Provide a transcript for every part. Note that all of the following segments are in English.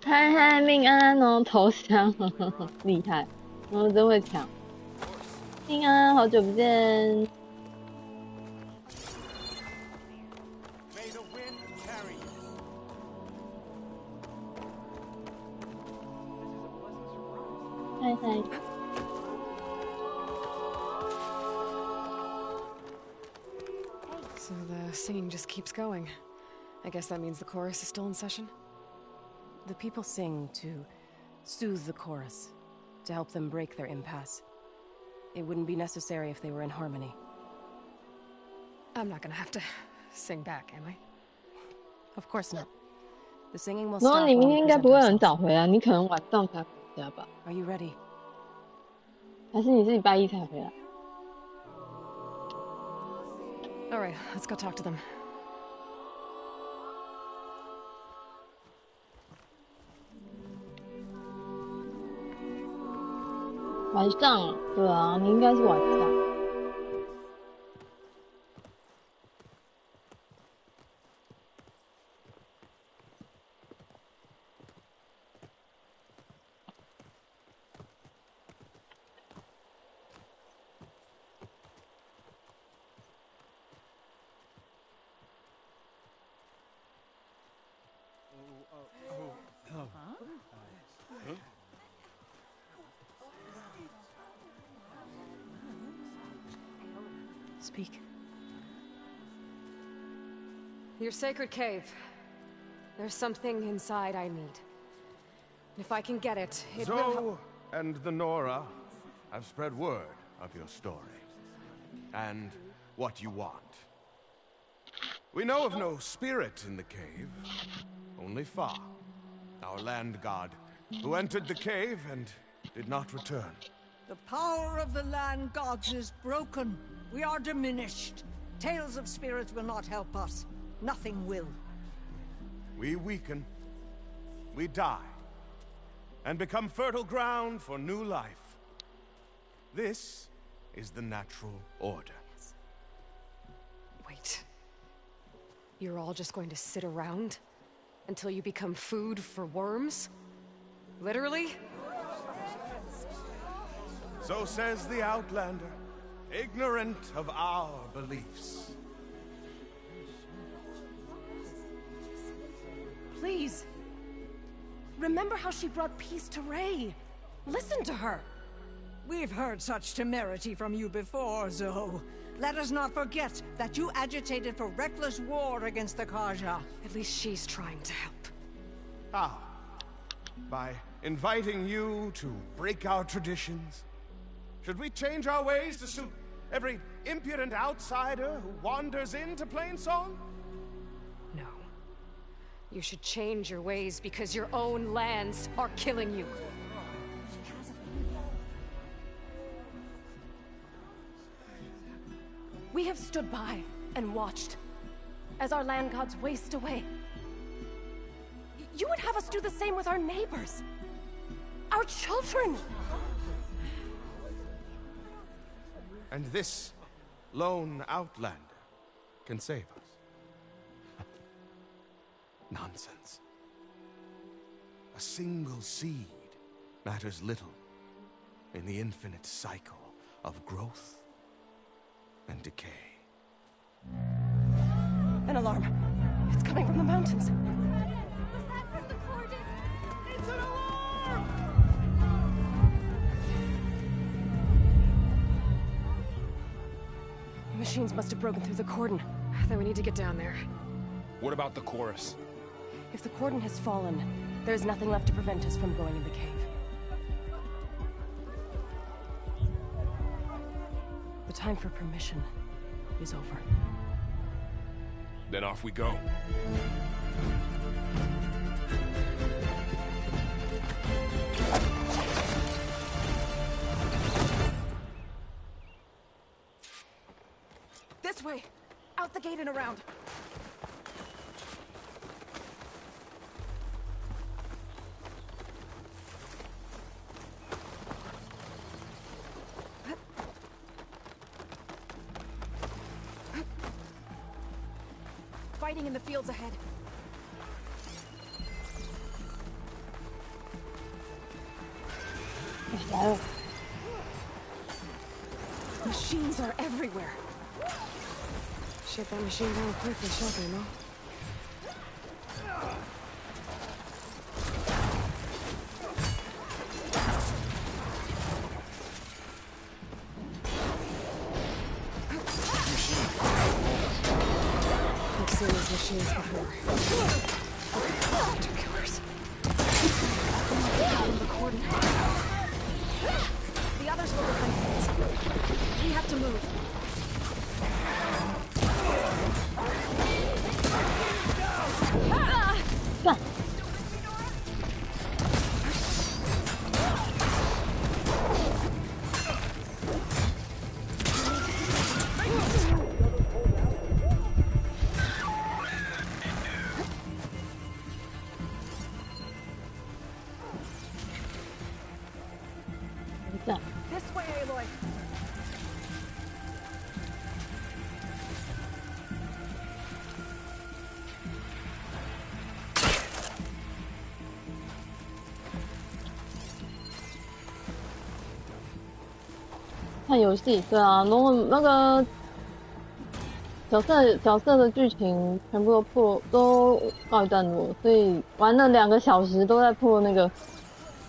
嗨嗨，命安哦，投降，呵呵呵，厉害，真会抢。命安，好久不见。嗨嗨。So the singing just keeps going. I guess that means the chorus is still in session? The people sing to soothe the chorus, to help them break their impasse. It wouldn't be necessary if they were in harmony. I'm not gonna have to sing back, am I? Of course not. The singing will 然后 stop 你 when 明 we 天应该 present 不会很 ourselves. 早回来，你可能晚上才回家吧？ Are you ready? 还是你是礼拜一才回来？ All right, let's go talk to them. 晚上，对啊，你应该是晚上。Speak. Your sacred cave. There's something inside I need. If I can get it, it will Zoe and the Nora have spread word of your story. And what you want. We know of no spirit in the cave. Only Fa, our land god, who entered the cave and did not return. The power of the land gods is broken. We are diminished. Tales of spirits will not help us. Nothing will. We weaken. We die. And become fertile ground for new life. This is the natural order. Wait. You're all just going to sit around until you become food for worms? Literally? So says the Outlander, ignorant of our beliefs. Please. Remember how she brought peace to Ray. Listen to her. We've heard such temerity from you before, Zoe. Let us not forget that you agitated for reckless war against the Kaja. At least she's trying to help. How? By inviting you to break our traditions? Should we change our ways to suit every impudent outsider who wanders into Plainsong? No. You should change your ways because your own lands are killing you. We have stood by and watched as our land gods waste away. You would have us do the same with our neighbors, our children. And this lone outlander can save us. Nonsense. A single seed matters little in the infinite cycle of growth and decay. An alarm. It's coming from the mountains. Was that from the cordon? It's an alarm! The machines must have broken through the cordon. Then we need to get down there. What about the chorus? If the cordon has fallen, there's nothing left to prevent us from going in the cave. The time for permission is over. Then off we go. This way! Out the gate and around! Fighting in the fields ahead. 来了。 Machines are everywhere. Shut that machine down quickly, shall they, no? I've seen these machines before. Two killers. The coordinates. The others will defend. We have to move. Go. 这样。 This way, Aloy. 看游戏，对啊，如果那个角色的剧情全部都告一段落，所以玩了2个小时都在破那个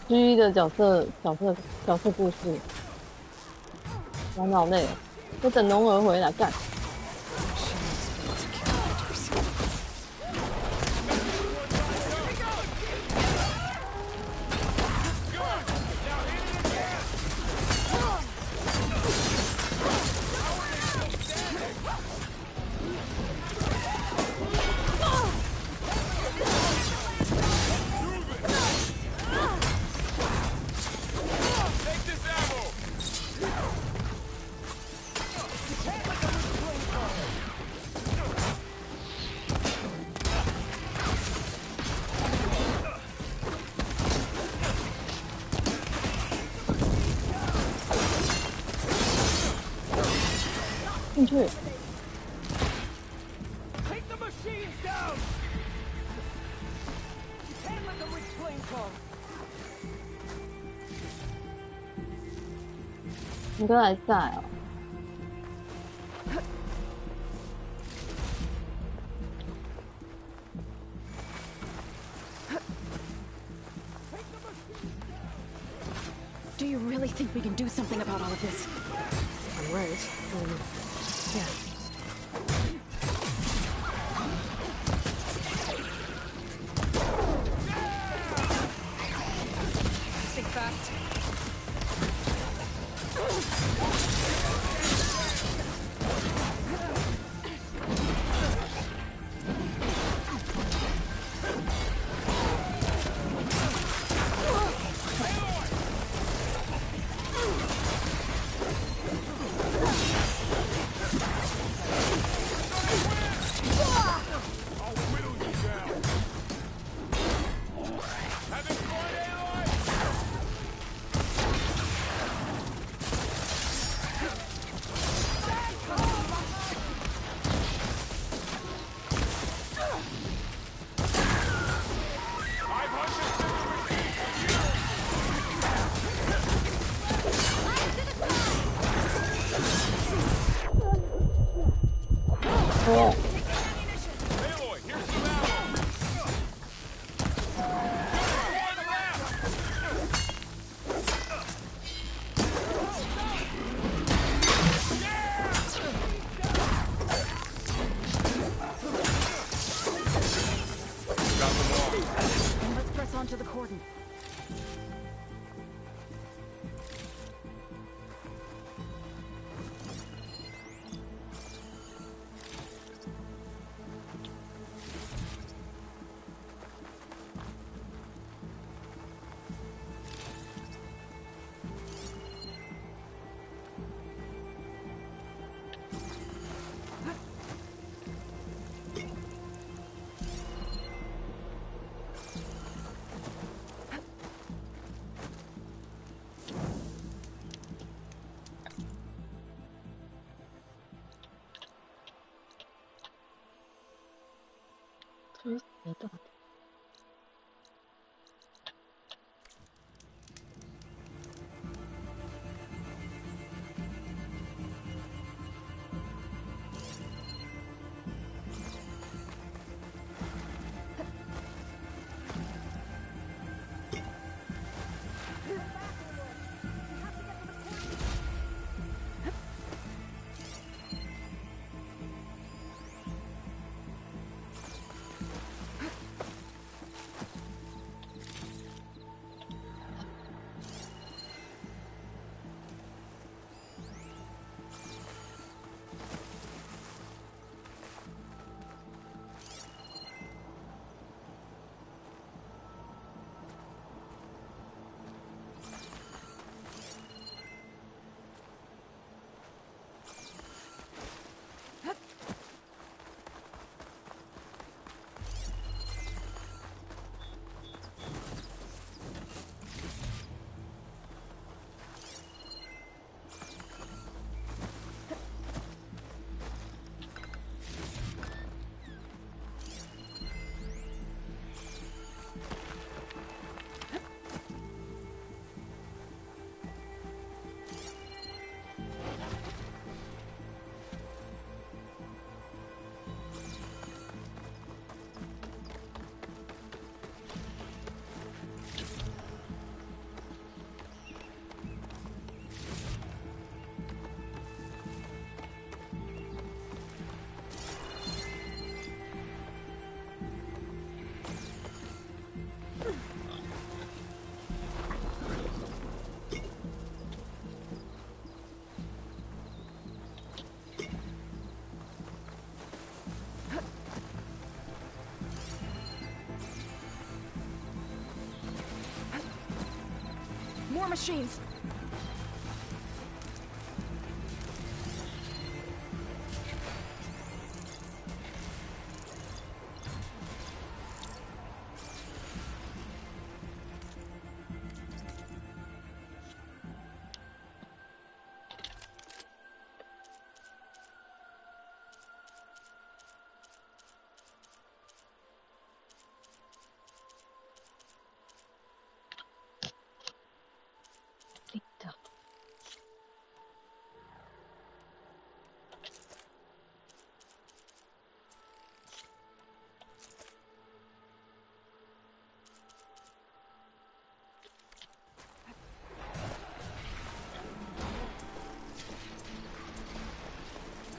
G 的角色故事，玩得好累哦，就等龙儿回来干。 进去。 Take the machines down! You can't let them reach flamethrower! 你哥还在哦。 Do you really think we can do something about all of this? Right. Yeah. Think fast. Oh. Aloy, here's some ammo. Got them all. And let's press on to the cordon.推死的到底？ machines.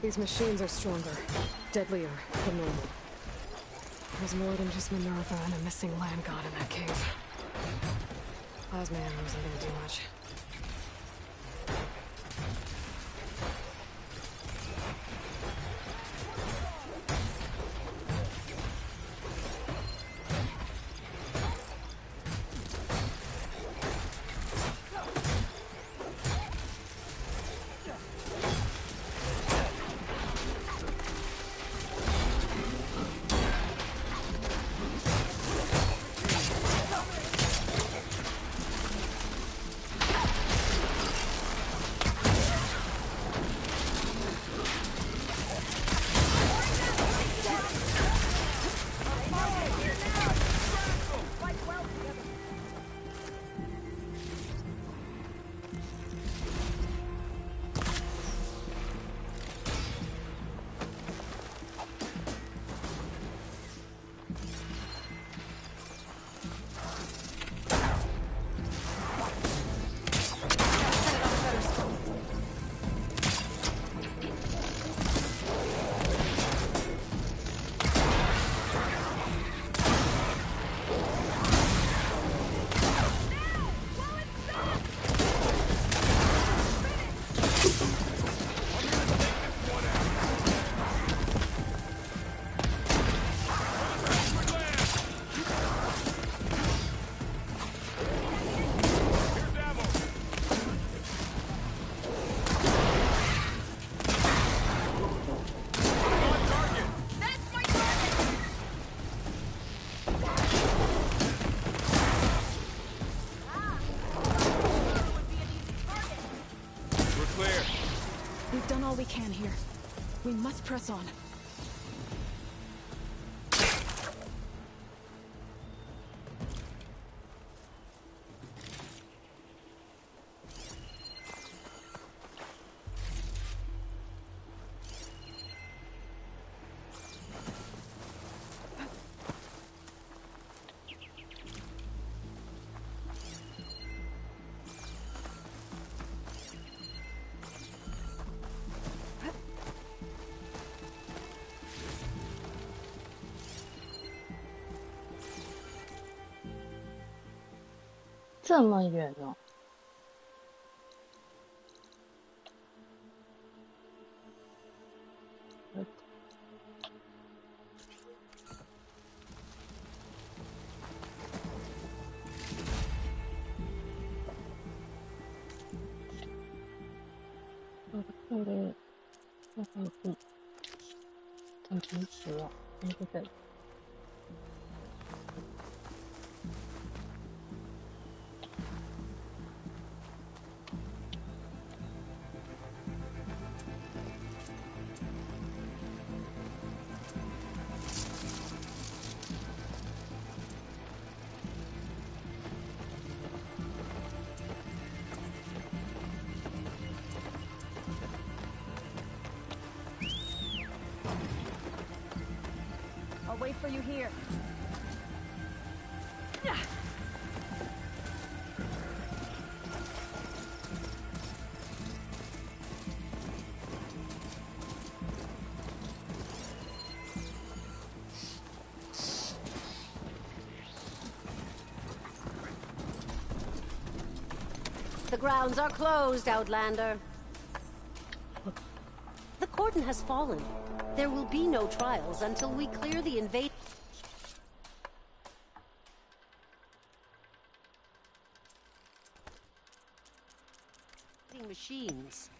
These machines are stronger, deadlier than normal. There's more than just Minerva and a missing land god in that cave. Plasma ammo isn't gonna do much. All we can here. We must press on.这么远哦！这里这还是很平时哦，这个。Wait for you here. The grounds are closed, Outlander. The cordon has fallen. There will be no trials until we clear the invade. machines.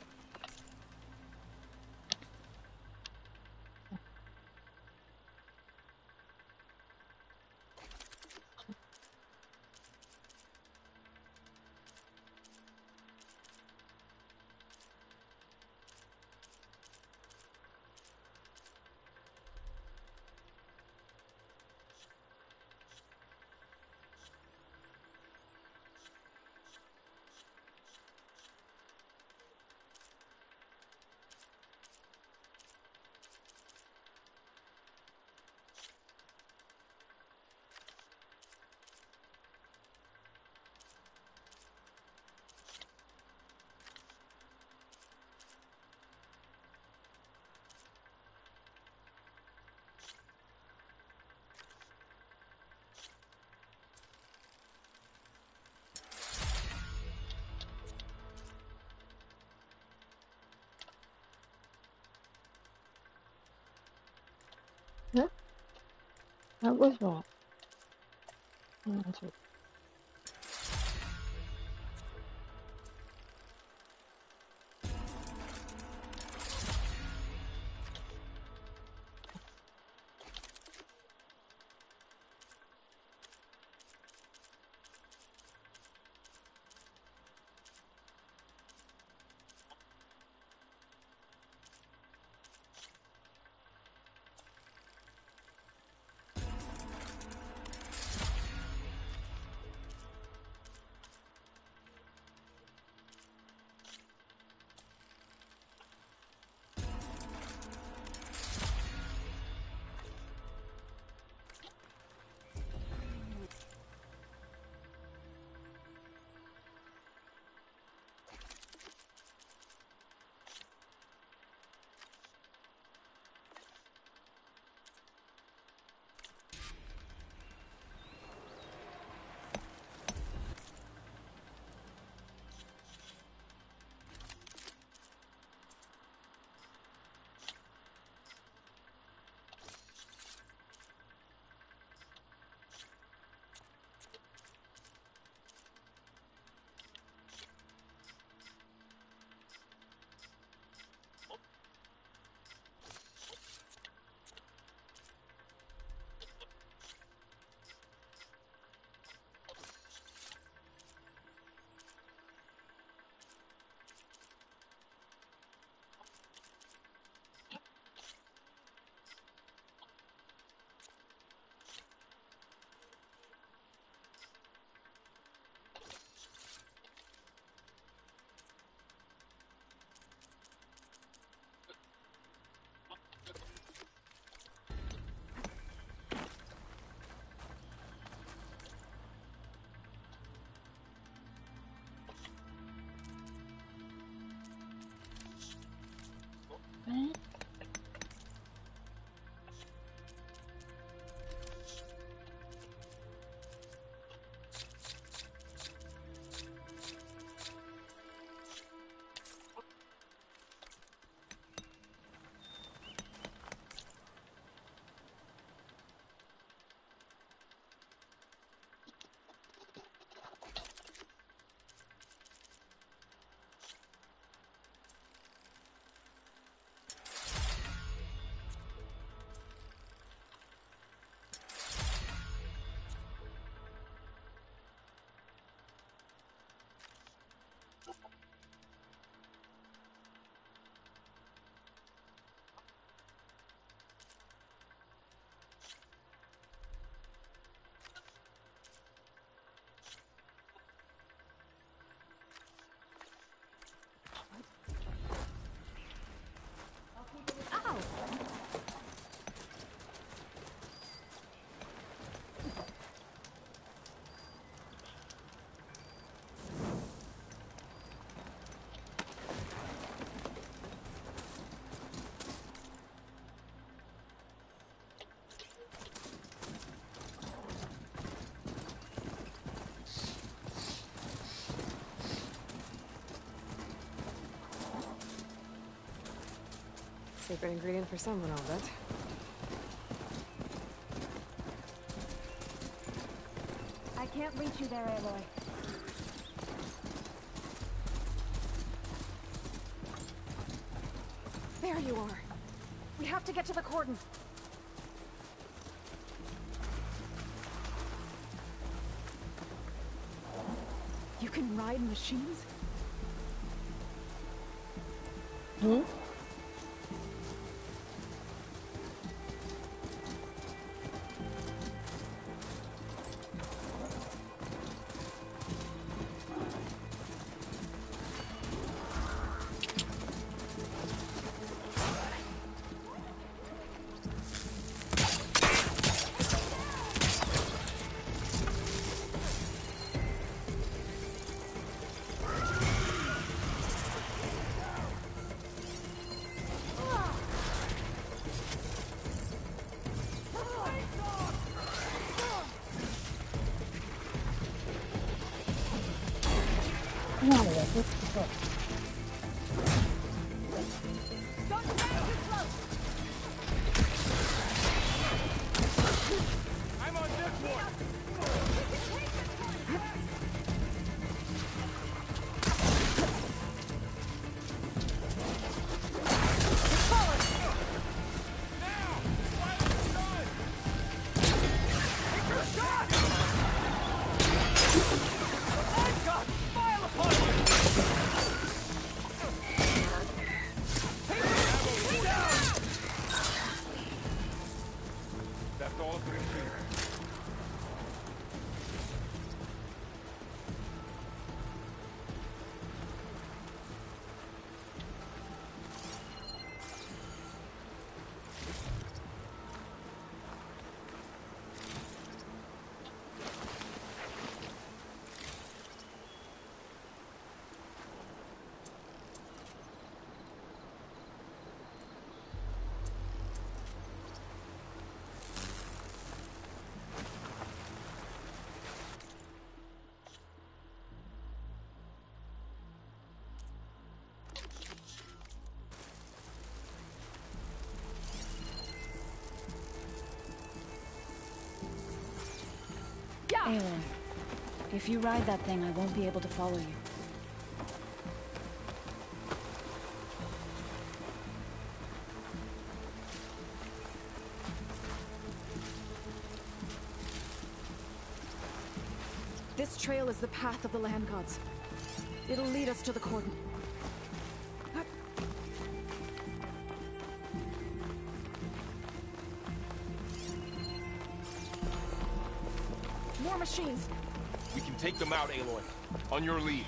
为什么？Secret ingredient for someone, I'll bet. I can't reach you there, Aloy. There you are. We have to get to the cordon. You can ride machines? Hmm? I'm on this one! That's all for him. Aloy, if you ride that thing, I won't be able to follow you. This trail is the path of the land gods. It'll lead us to the cordon. More machines! We can take them out, Aloy. On your lead.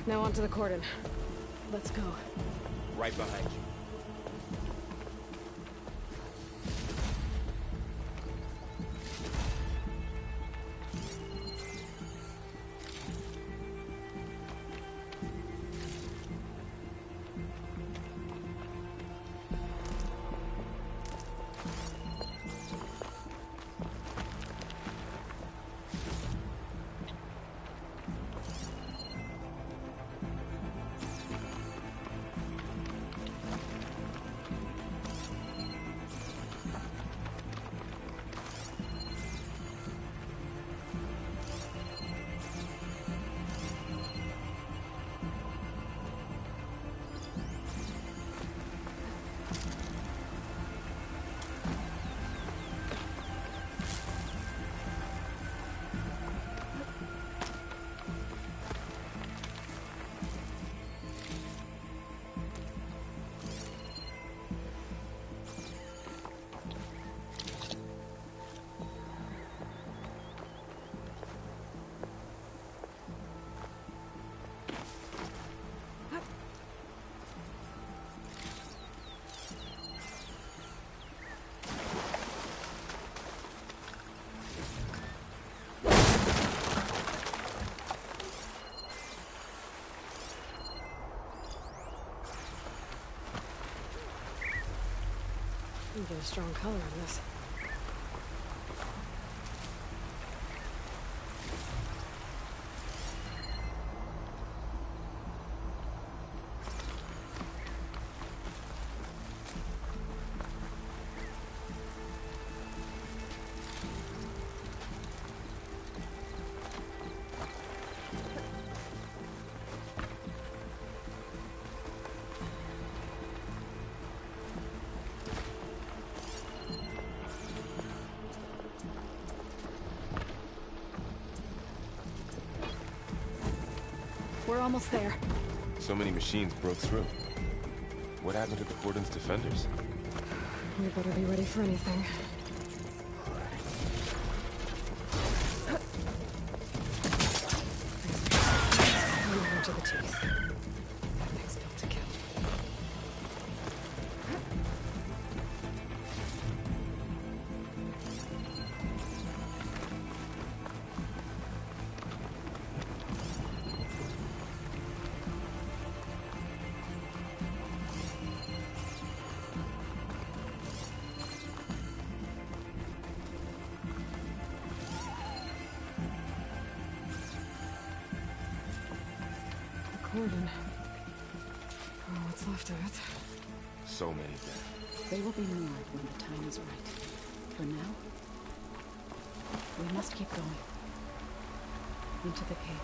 Now onto the cordon. Let's go. Right behind you. get a strong color in this. We're almost there. So many machines broke through. What happened to the Cordon's defenders? We better be ready for anything. Armor to the teeth. That thing's built to kill. Cordon. Oh, what's left of it? So many dead. They will be more when the time is right. For now, we must keep going. Into the cave.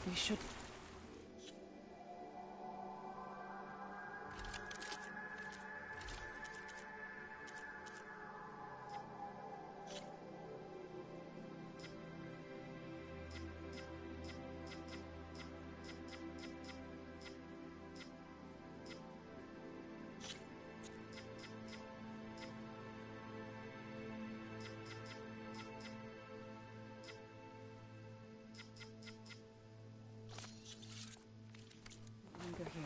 We should... linger here.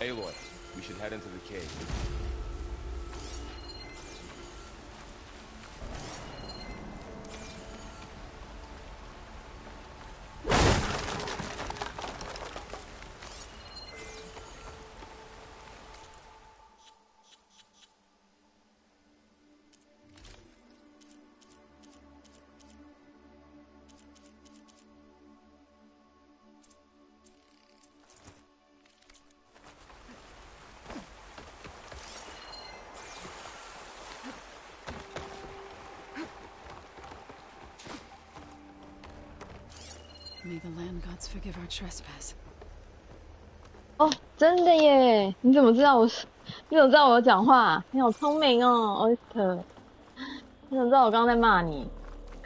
Aloy, we should head into the cave. May the land gods forgive our trespass. 哦，真的耶！你怎么知道我是？你怎么知道我有讲话？你好聪明哦，Oyster。你怎么知道我刚刚在骂你？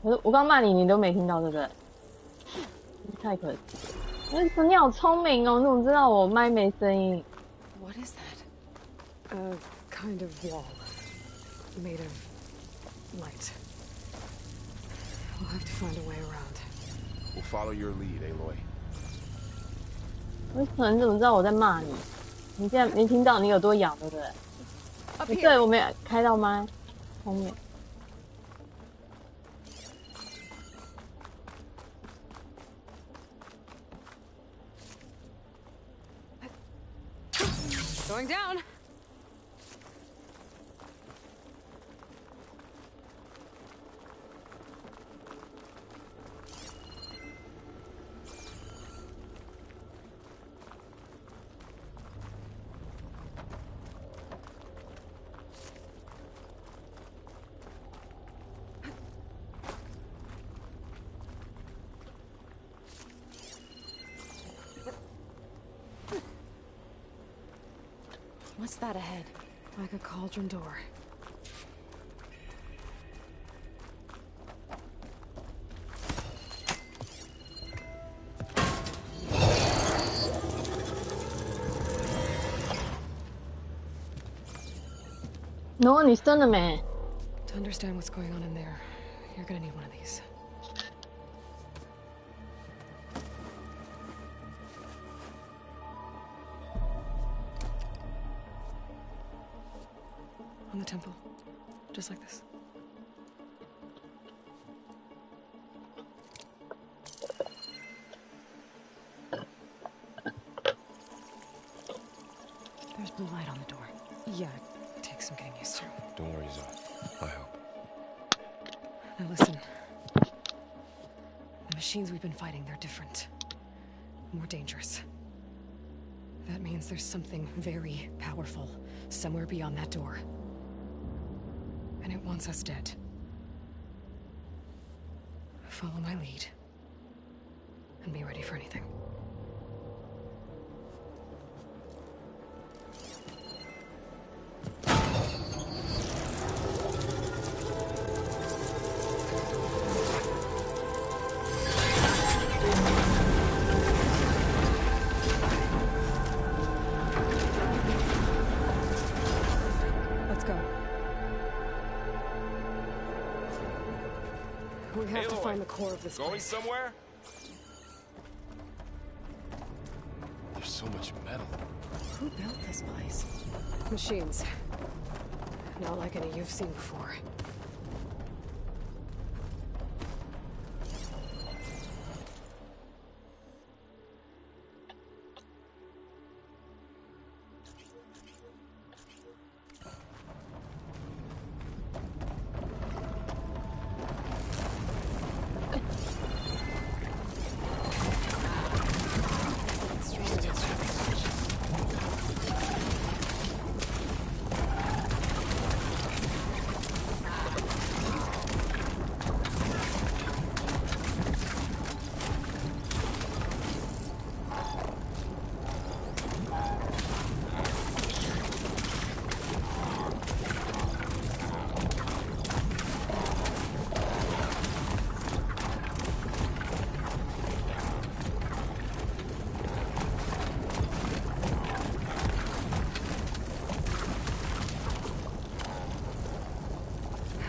可是我刚骂你，你都没听到，对不对？太可惜了。你好聪明哦！你怎么知道我麦没声音？ What is that? A kind of wall. Made of light. We'll have to find a way around. We'll follow your lead, Aloy. 你怎么知道我在骂你？你现在没听到你耳朵痒对不对？不对，我没开到麦，聪明。 Going down. What's that ahead? Like a cauldron door. No, 你生了没？ To understand what's going on in there, you're gonna need one of these. On the temple. Just like this. There's blue light on the door. Yeah, it takes some getting used to. Don't worry, Zod. I help. Now listen. The machines we've been fighting, they're different. More dangerous. That means there's something very powerful somewhere beyond that door. And it wants us dead. Follow my lead. And be ready for anything. Let's go. We have to find the core of this Going place. somewhere? There's so much metal. Who built this place? Machines. Not like any you've seen before.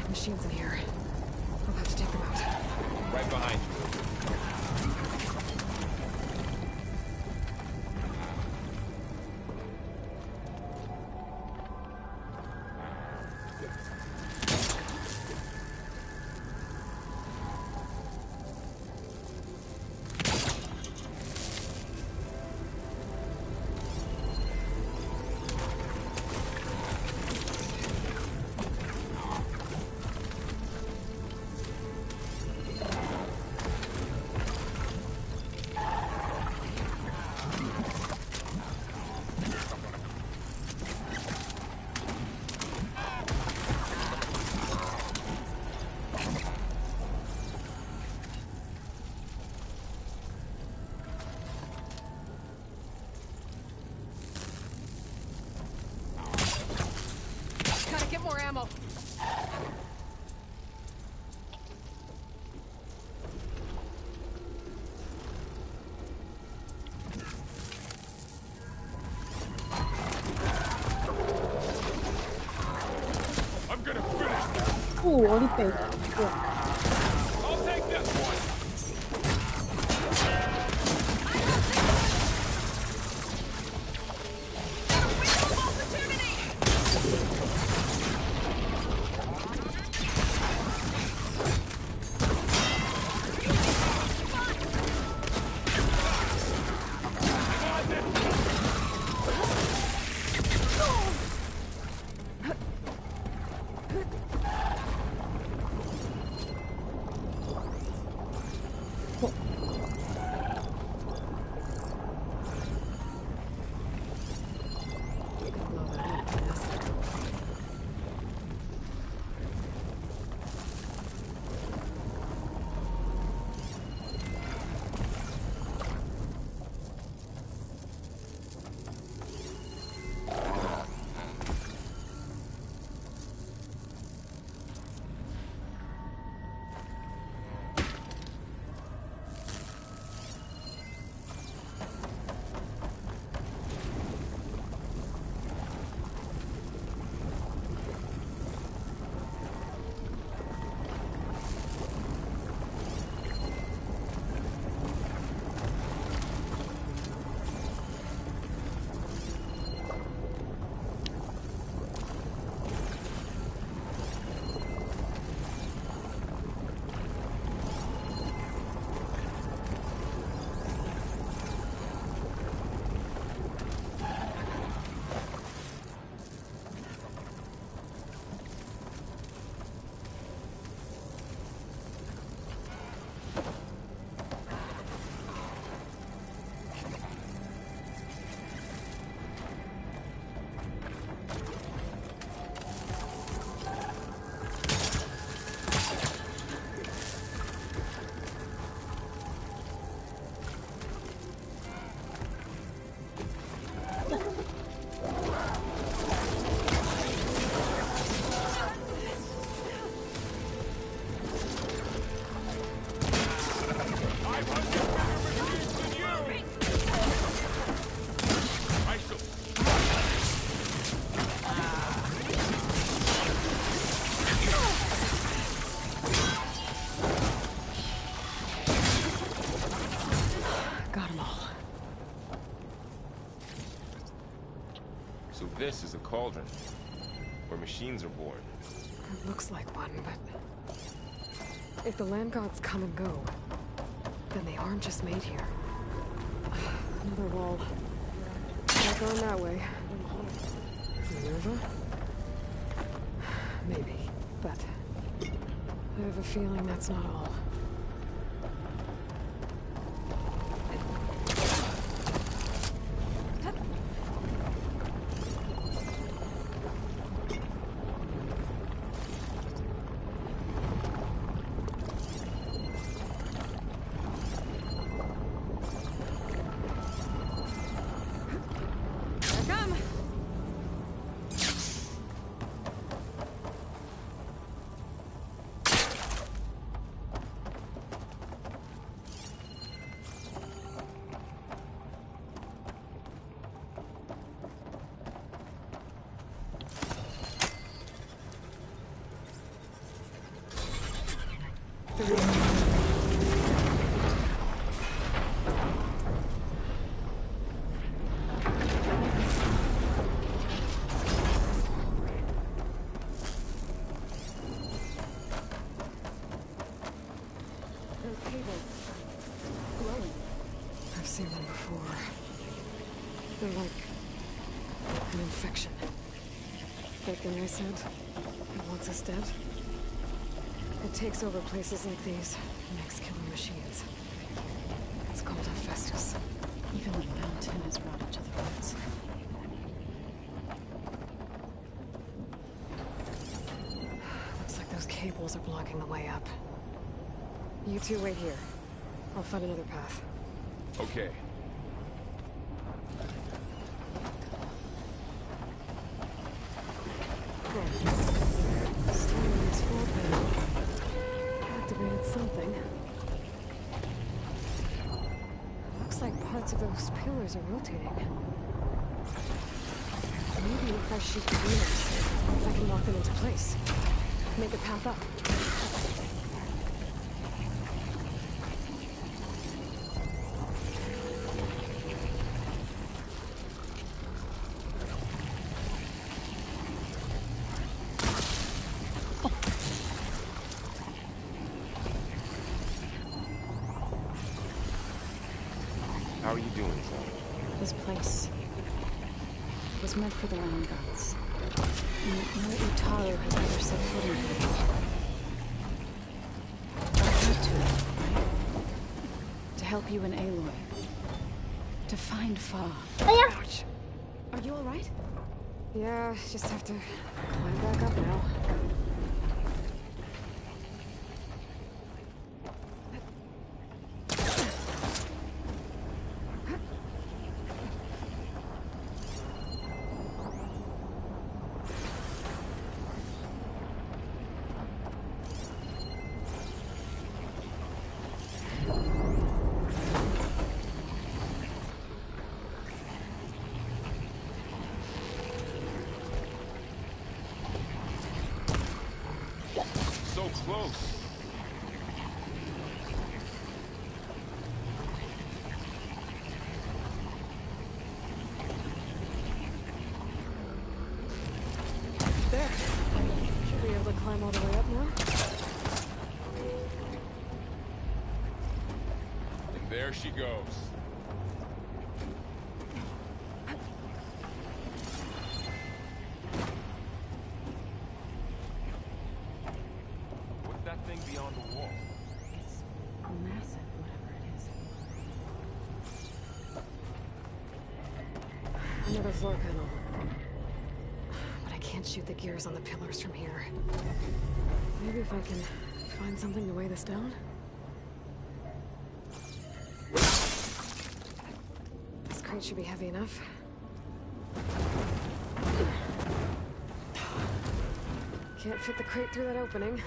Machines in here. We'll have to take them out. Right behind you. 我的北对。I'll take this one. So this is a cauldron, where machines are born. It looks like one, but if the land gods come and go, then they aren't just made here. Another wall. Not going that way. Minerva? Maybe, but I have a feeling that's not all. I've seen them before. They're like an infection. That thing I said, that wants us dead? It takes over places like these and makes killing machines. It's called Hephaestus. Even the mountain is rotted to the roots. Looks like those cables are blocking the way up. You two wait here. I'll find another path. Okay. Steinman's floor panel activated something. Looks like parts of those pillars are rotating. Maybe if I shoot the beams, I can lock them into place. make a path up. How are you doing, son? This place was meant for the land gods. No Eater has ever set foot in it. I had to, right? To help you and Aloy. To find Fa. Ouch. Are you alright? Yeah, just have to climb back up now. So close. There. Should be able to climb all the way up now. And there she goes. What's that thing beyond the wall? It's massive, whatever it is. Another floor panel. But I can't shoot the gears on the pillars from here. Maybe if I can find something to weigh this down? This crate should be heavy enough. Can't fit the crate through that opening.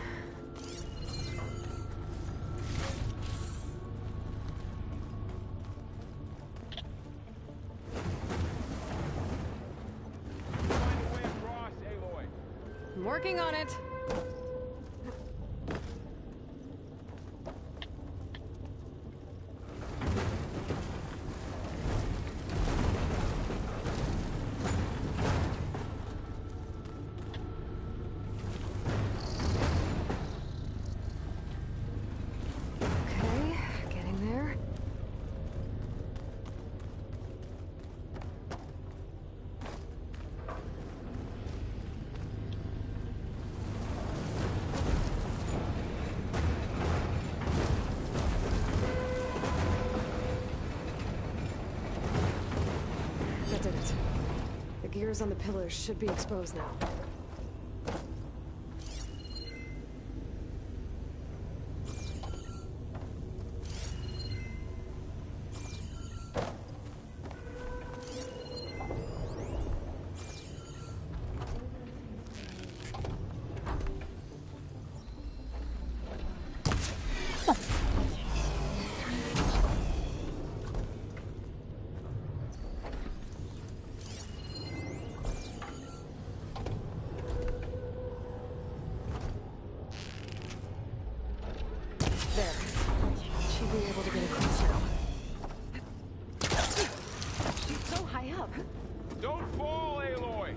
Find a way across, Aloy. I'm working on it. Okay, getting there. That did it. The gears on the pillars should be exposed now. There. Should be able to get across now. She's so high up. Don't fall, Aloy.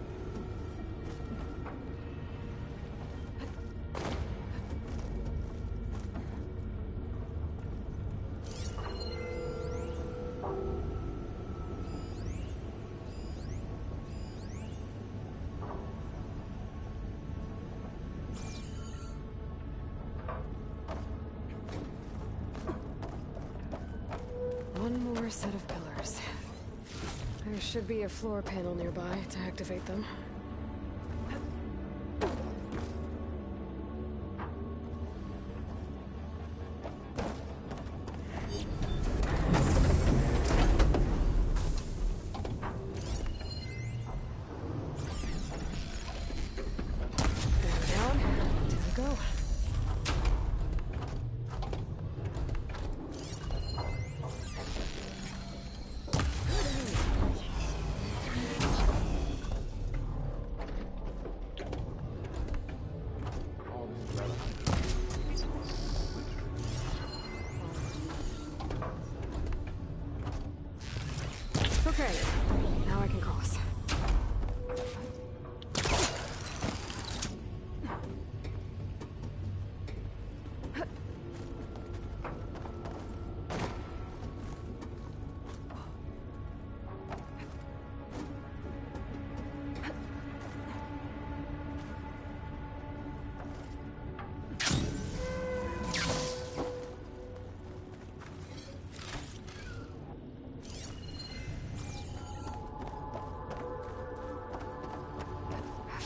One more set of pillars. There should be a floor panel nearby to activate them. Going down. Here we go. Okay, now I can cross.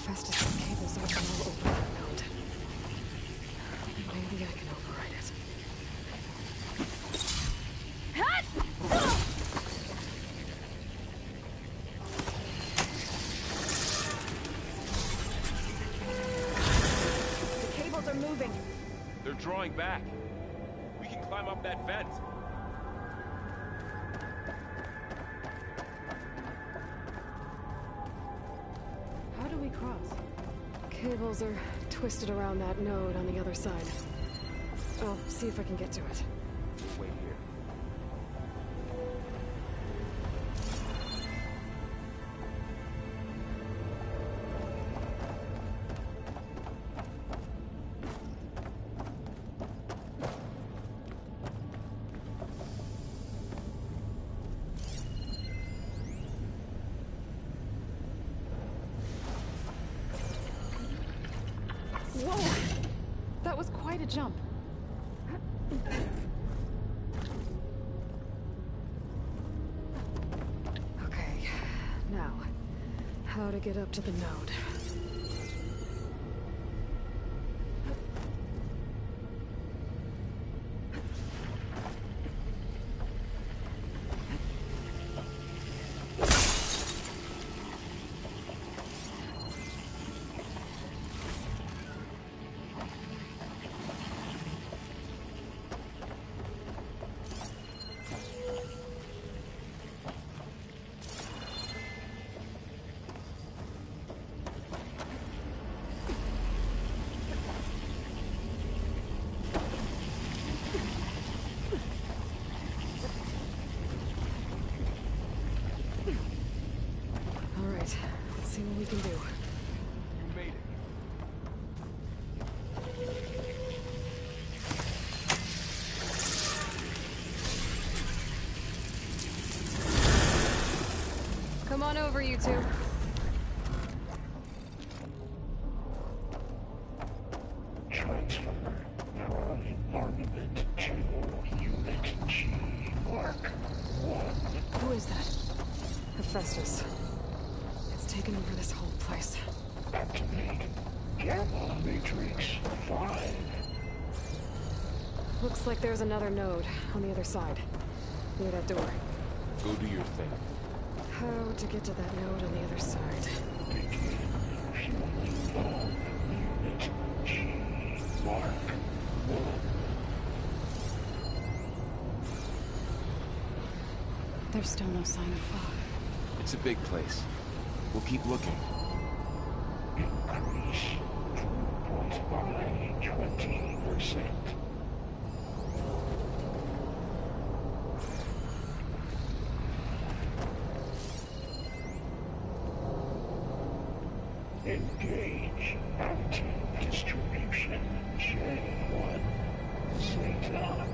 Festus's cables are all over that node. Maybe I can override it. The cables are moving. They're drawing back. We can climb up that vent. How do we cross? Cables are twisted around that node on the other side. I'll see if I can get to it. Wait here. Whoa! That was quite a jump. Okay, now, how to get up to the node? All right, let's see what we can do. You made it. Come on over, you two. Transfer from armament to Unit G Mark 1. Who is that? Hephaestus. It's taken over this whole place. Activate Gamma Matrix 5. Looks like there's another node on the other side. Near that door. Go do your thing. How to get to that node on the other side? Begin fueling on Unit G Mark 1. There's still no sign of fog. It's a big place. We'll keep looking. Increase throughput by 20%. Engage anti-distribution J1 Zeta.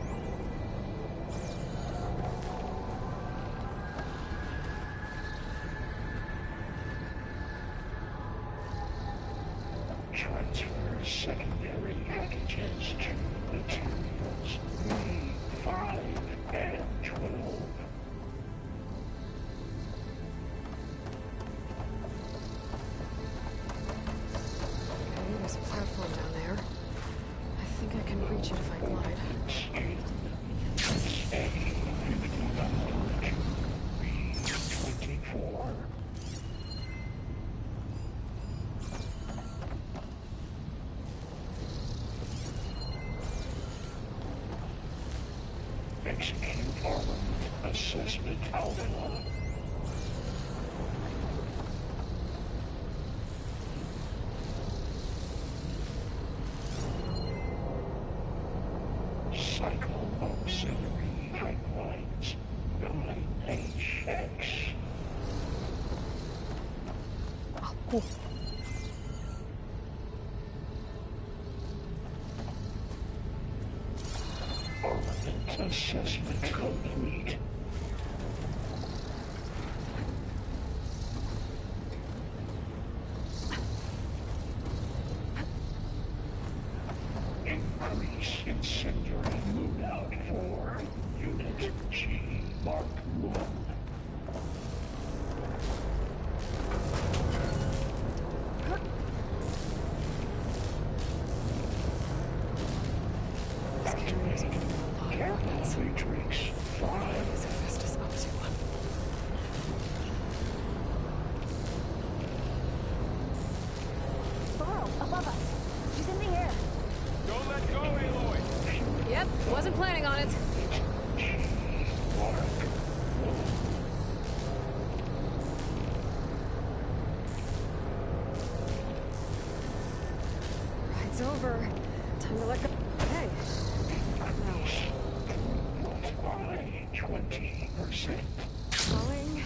Transfer secondary packages to materials 3, 5, and 12. Okay, there's a platform down there. I think I can reach it if I glide. Scan A59 to B24. Execute armament assessment alpha. Cycle auxiliary pipelines 9HX. Armament assessment complete. Increase incendiary loadout for Unit G Mark 1. Matrix 5. Is Hephaestus up to one? Burrow, above us. She's in the air. Don't let go, Aloy! Yep, wasn't planning on it. Mark 1. Ride's over. Time to let go. Hey. Now, By 20%. calling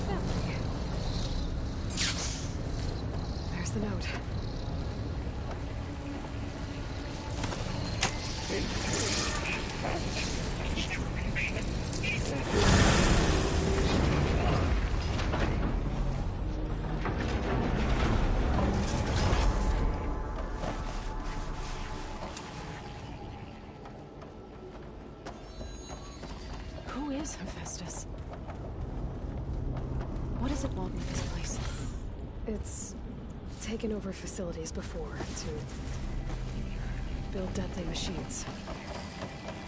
family. There's the note. Distribution. Who is Hephaestus? What does it want with this place? It's taken over facilities before to build deadly machines.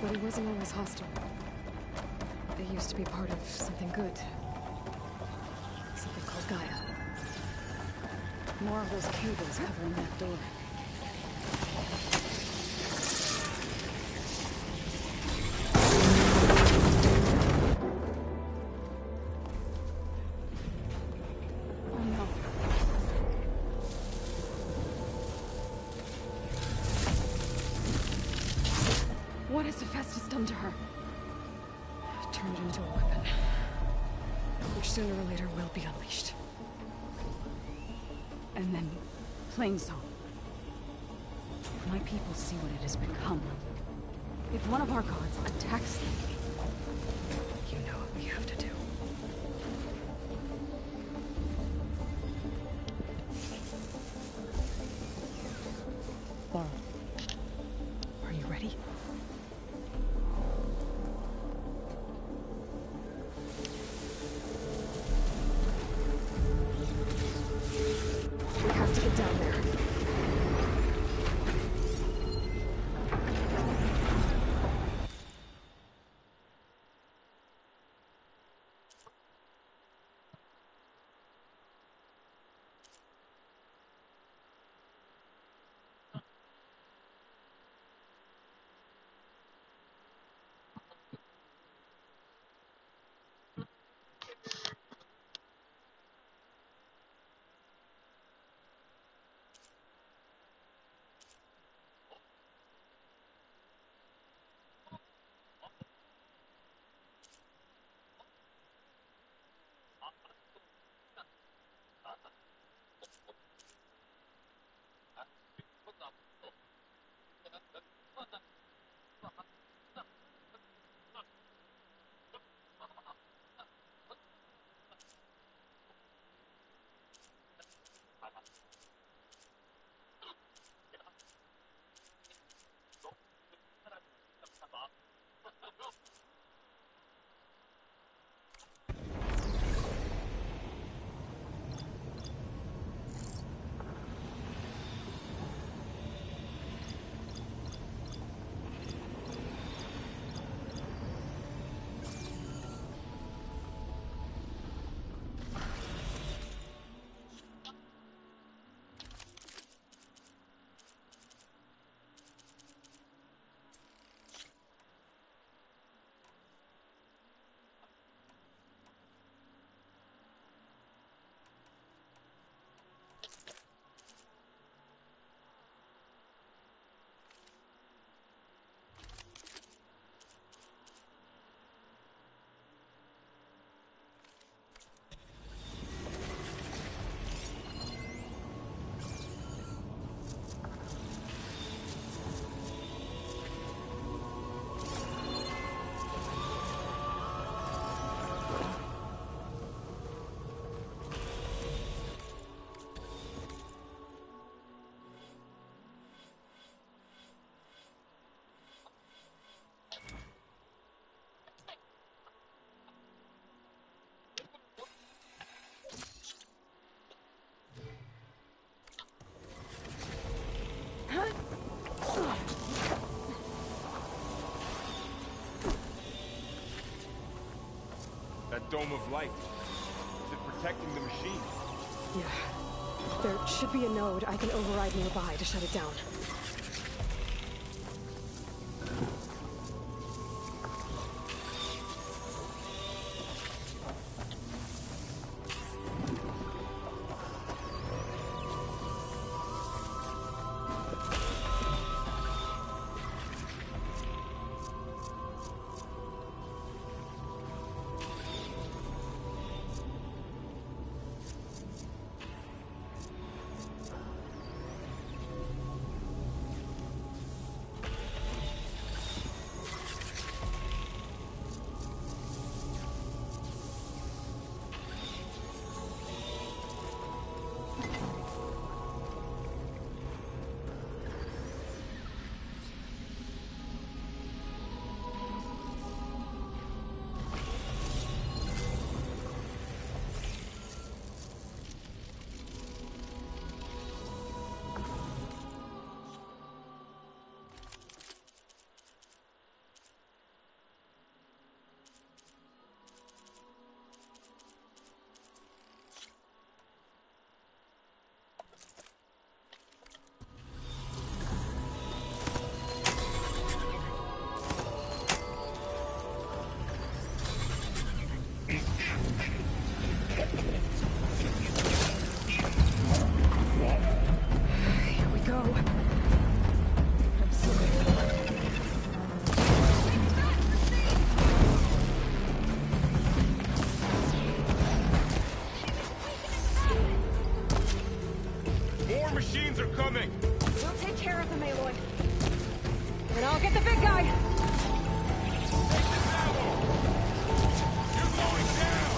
But it wasn't always hostile. It used to be part of something good. Something called Gaia. More of those cables covering that door. Oh no. What has Hephaestus done to her? Turned it into a weapon. Which sooner or later will be unleashed. And then, plain song. If my people see what it has become, if one of our gods attacks them, You know what we have to do. Burrow. Are you ready? We have to get down there. That dome of light. Is it protecting the machine? Yeah. There should be a node I can override nearby to shut it down. Machines are coming! We'll take care of them, Aloy. And I'll get the big guy! You're going down!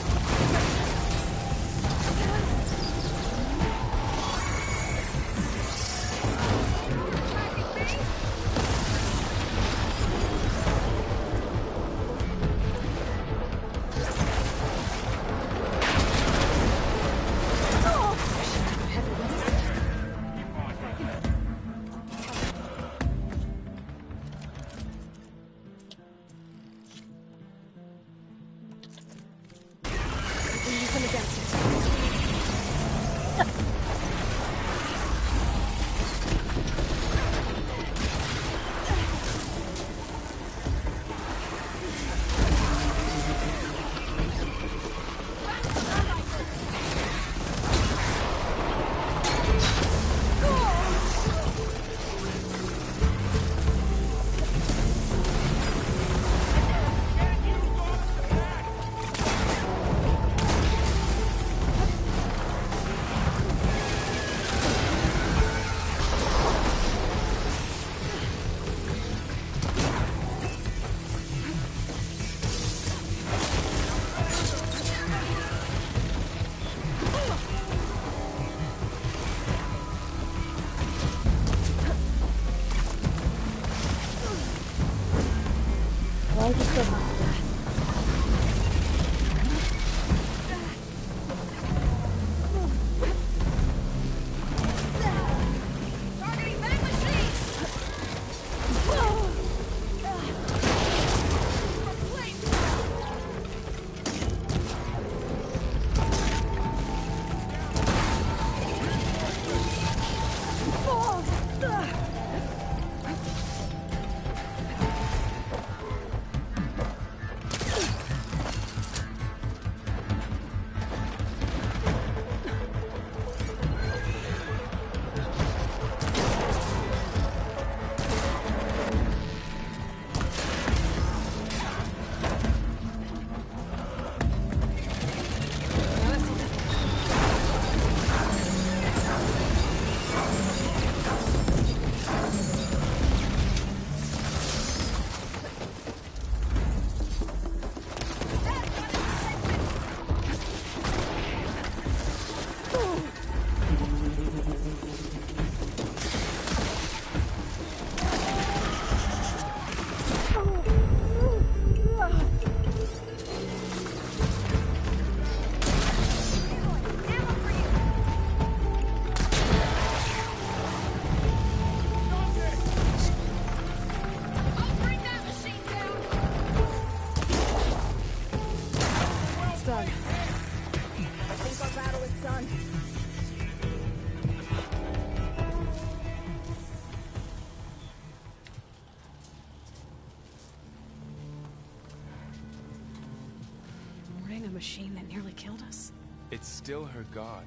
machine that nearly killed us? It's still her god.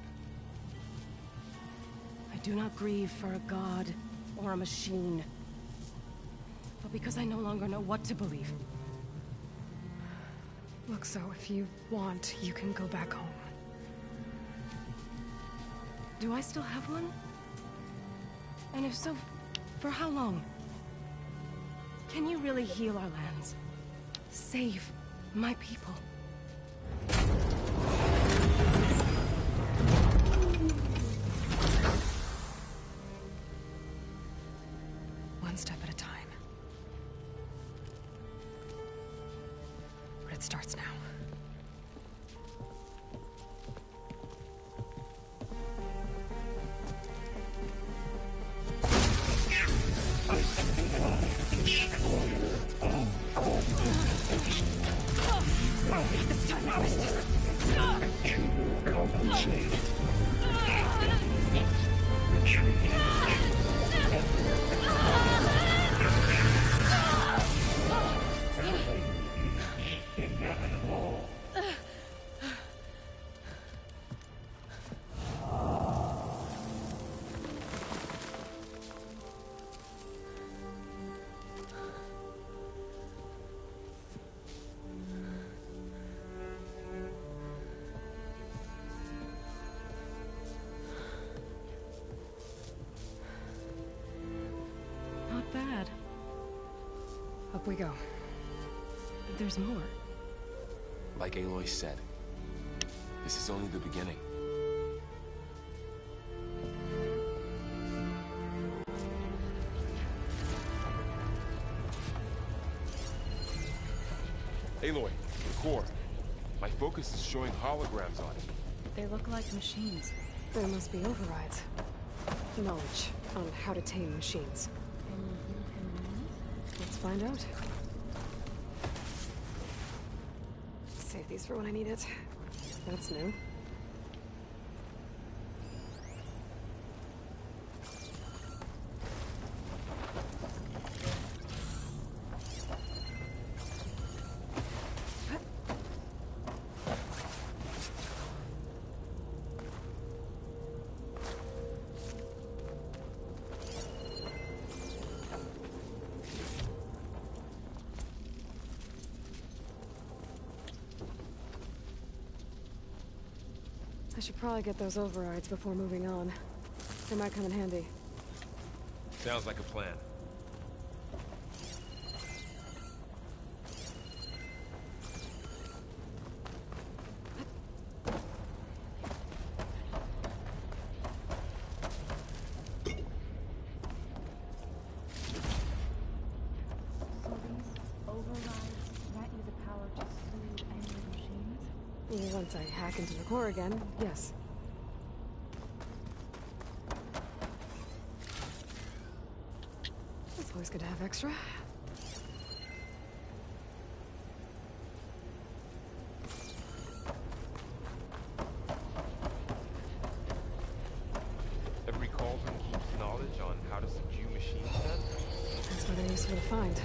I do not grieve for a god or a machine, but because I no longer know what to believe. Look, so if you want, you can go back home. Do I still have one? And if so, for how long? Can you really heal our lands? Save my people? One step at a time. But it starts now. Not bad. Up we go. There's more. Like Aloy said, this is only the beginning. Aloy, the core. My focus is showing holograms on it. They look like machines. There must be overrides. Knowledge on how to tame machines. Let's find out. Save these for when I need it. That's new. I should probably get those overrides before moving on. They might come in handy. Sounds like a plan. So these overrides grant you the power to soothe angry machines? Once I hack into the core again, yes. It's always good to have extra. Every cauldron keeps knowledge on how to subdue machines then? That's what they're useful to find.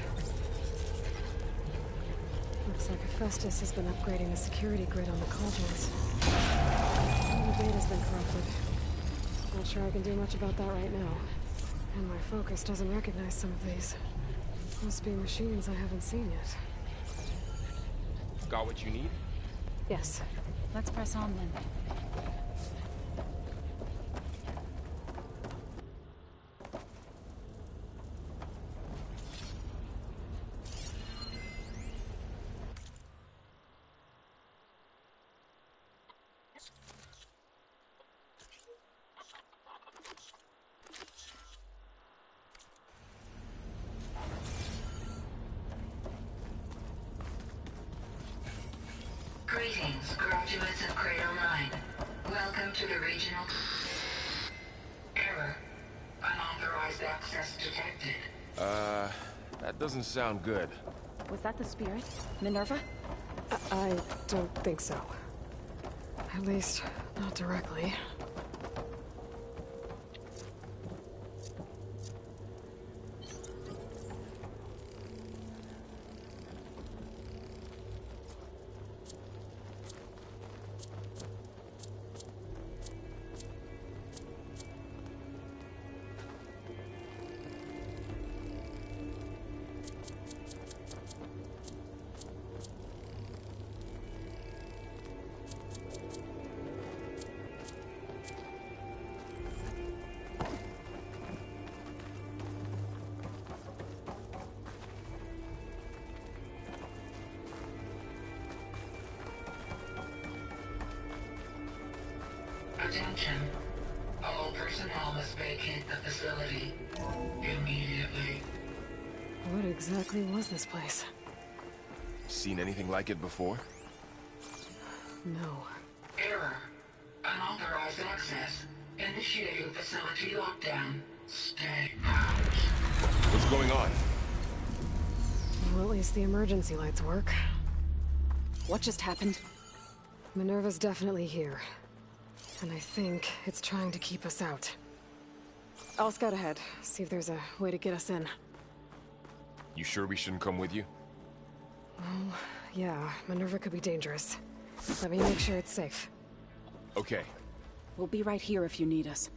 Looks like Hephaestus has been upgrading the security grid on the cauldrons. All the data's been corrupted. Not sure I can do much about that right now. And my focus doesn't recognize some of these. Must be machines I haven't seen yet. Got what you need? Yes. Let's press on then. Greetings, graduates of Cradle 9. Welcome to the regional... Error. Unauthorized access detected. That doesn't sound good. Was that the spirit? Minerva? I don't think so. At least, not directly. Attention. All personnel must vacate the facility immediately. What exactly was this place? Seen anything like it before? No. Error. Unauthorized access. Initiating facility lockdown. Stay out. What's going on? Well, at least the emergency lights work. What just happened? Minerva's definitely here. And I think it's trying to keep us out. I'll scout ahead, see if there's a way to get us in. You sure we shouldn't come with you? Well, yeah, Minerva could be dangerous. Let me make sure it's safe. Okay. We'll be right here if you need us.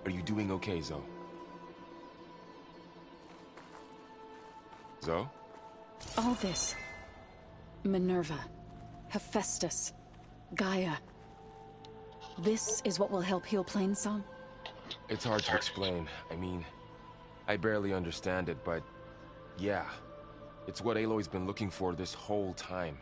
Are you doing okay, Zoe? Zoe? All this. Minerva. Hephaestus. Gaia. This is what will help heal Plainsong? It's hard to explain. I mean, I barely understand it, but yeah. It's what Aloy's been looking for this whole time.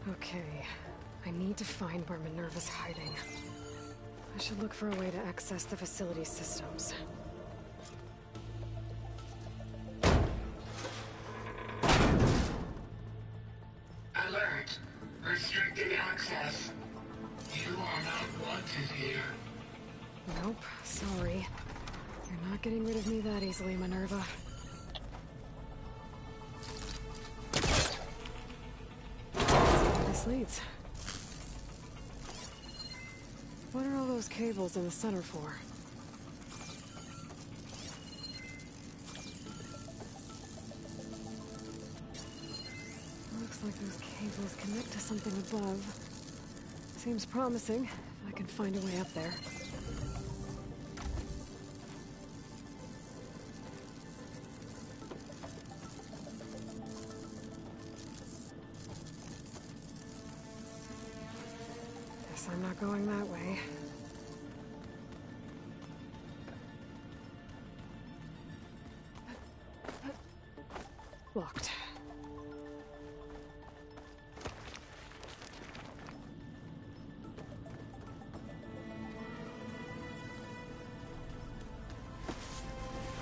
Okay, I need to find where Minerva's hiding. I should look for a way to access the facility systems. Alert. Restricted access. You are not wanted here. Nope, sorry. You're not getting rid of me that easily, Minerva. This leads. What are all those cables in the center for? Looks like those cables connect to something above. Seems promising, if I can find a way up there. Guess I'm not going that way. Locked.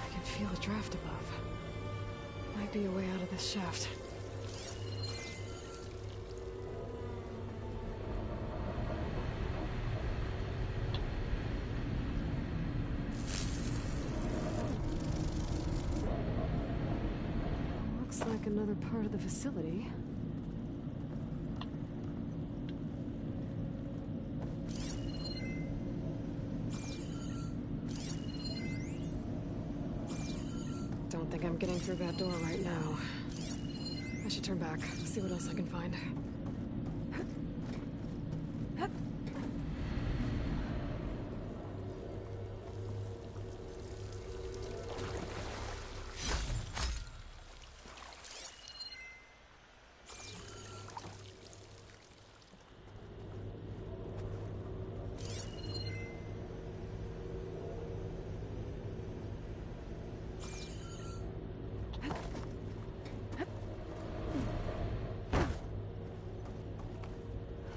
I can feel a draft above. Might be a way out of this shaft. Looks like another part of the facility. Don't think I'm getting through that door right now. I should turn back, see what else I can find.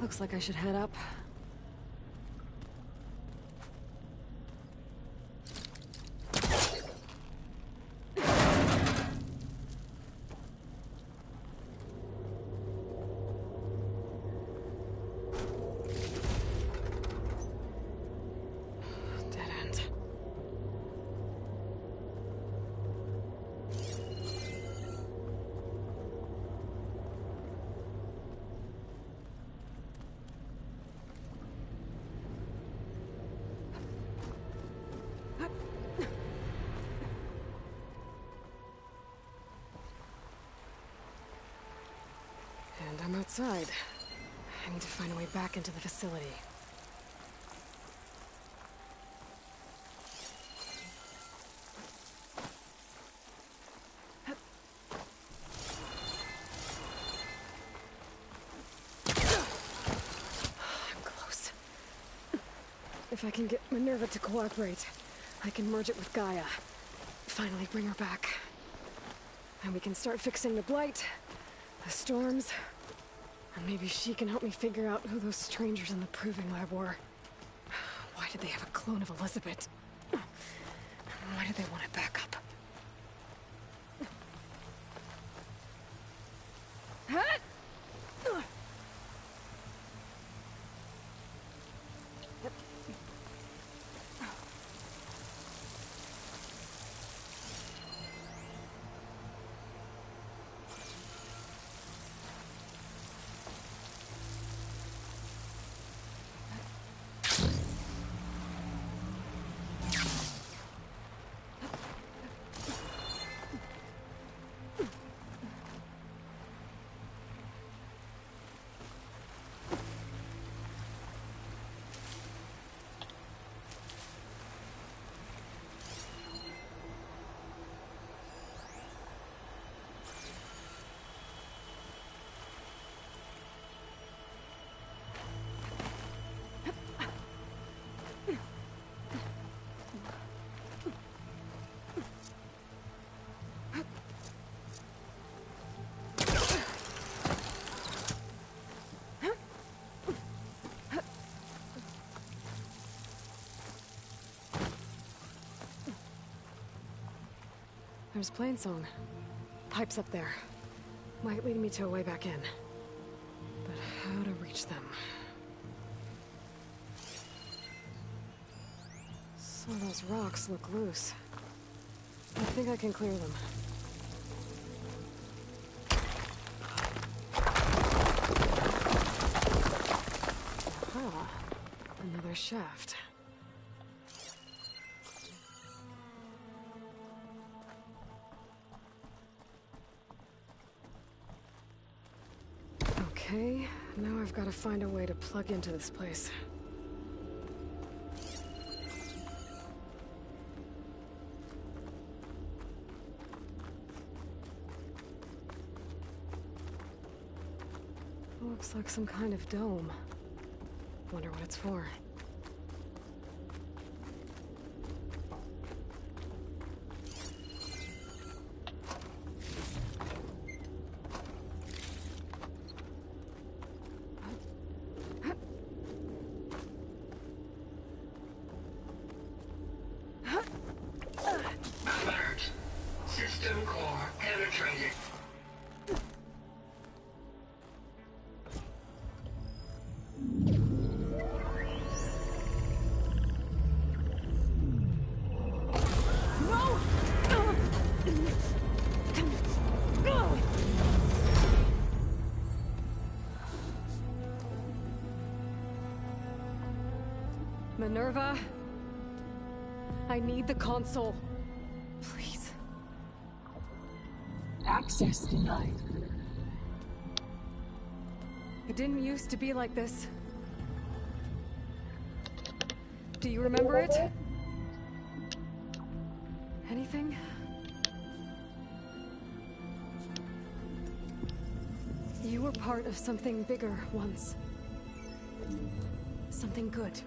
Looks like I should head up. And I'm outside. I need to find a way back into the facility. I'm close. If I can get Minerva to cooperate, I can merge it with Gaia. Finally bring her back. And we can start fixing the blight, the storms, and maybe she can help me figure out who those strangers in the proving lab were. Why did they have a clone of Elizabeth? Why did they want it back up? There's Plainsong. Pipes up there. Might lead me to a way back in. But how to reach them? Some of those rocks look loose. I think I can clear them. Aha. Another shaft. Okay, now I've got to find a way to plug into this place. Looks like some kind of dome. Wonder what it's for. Alert. System core penetrated. Minerva, I need the console. Please. Access denied. It didn't used to be like this. Do you remember it? Anything? You were part of something bigger once. Something good.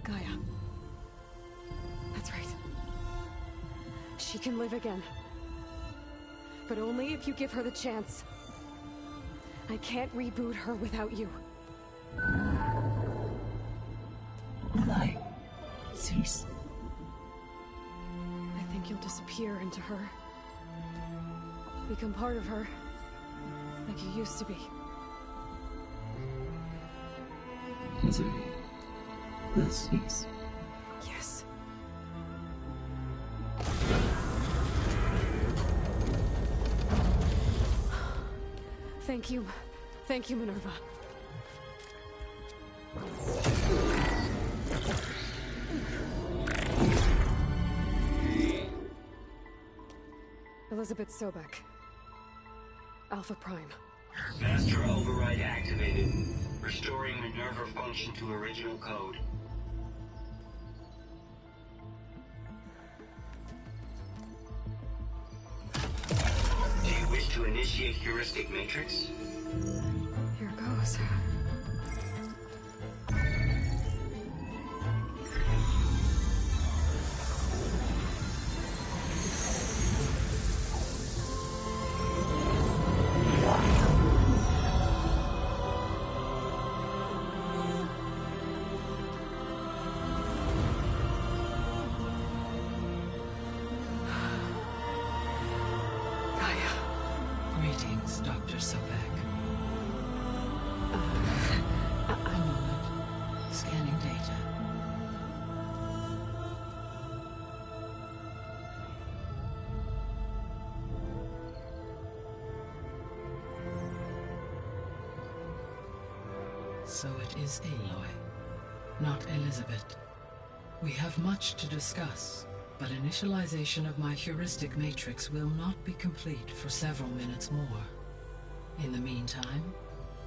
Gaia. That's right. She can live again. But only if you give her the chance. I can't reboot her without you. Light. Cease. I think you'll disappear into her. Become part of her. Like you used to be. Misery. Will cease. Yes. Thank you. Thank you, Minerva. Elizabeth Sobek. Alpha Prime. Master override activated. Restoring Minerva function to original code. Do you wish to initiate heuristic matrix? Here goes. Greetings, Dr. Sobek. A moment. Scanning data. So it is Aloy, not Elizabeth. We have much to discuss, but initialization of my heuristic matrix will not be complete for several minutes more. In the meantime,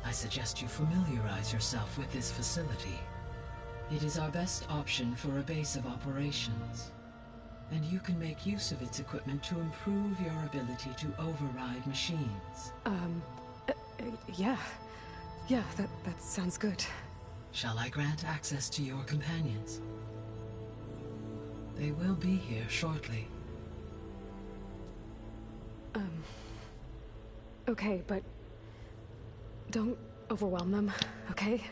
I suggest you familiarize yourself with this facility. It is our best option for a base of operations, and you can make use of its equipment to improve your ability to override machines. Yeah. Yeah, that sounds good. Shall I grant access to your companions? They will be here shortly. Okay, but don't overwhelm them, okay?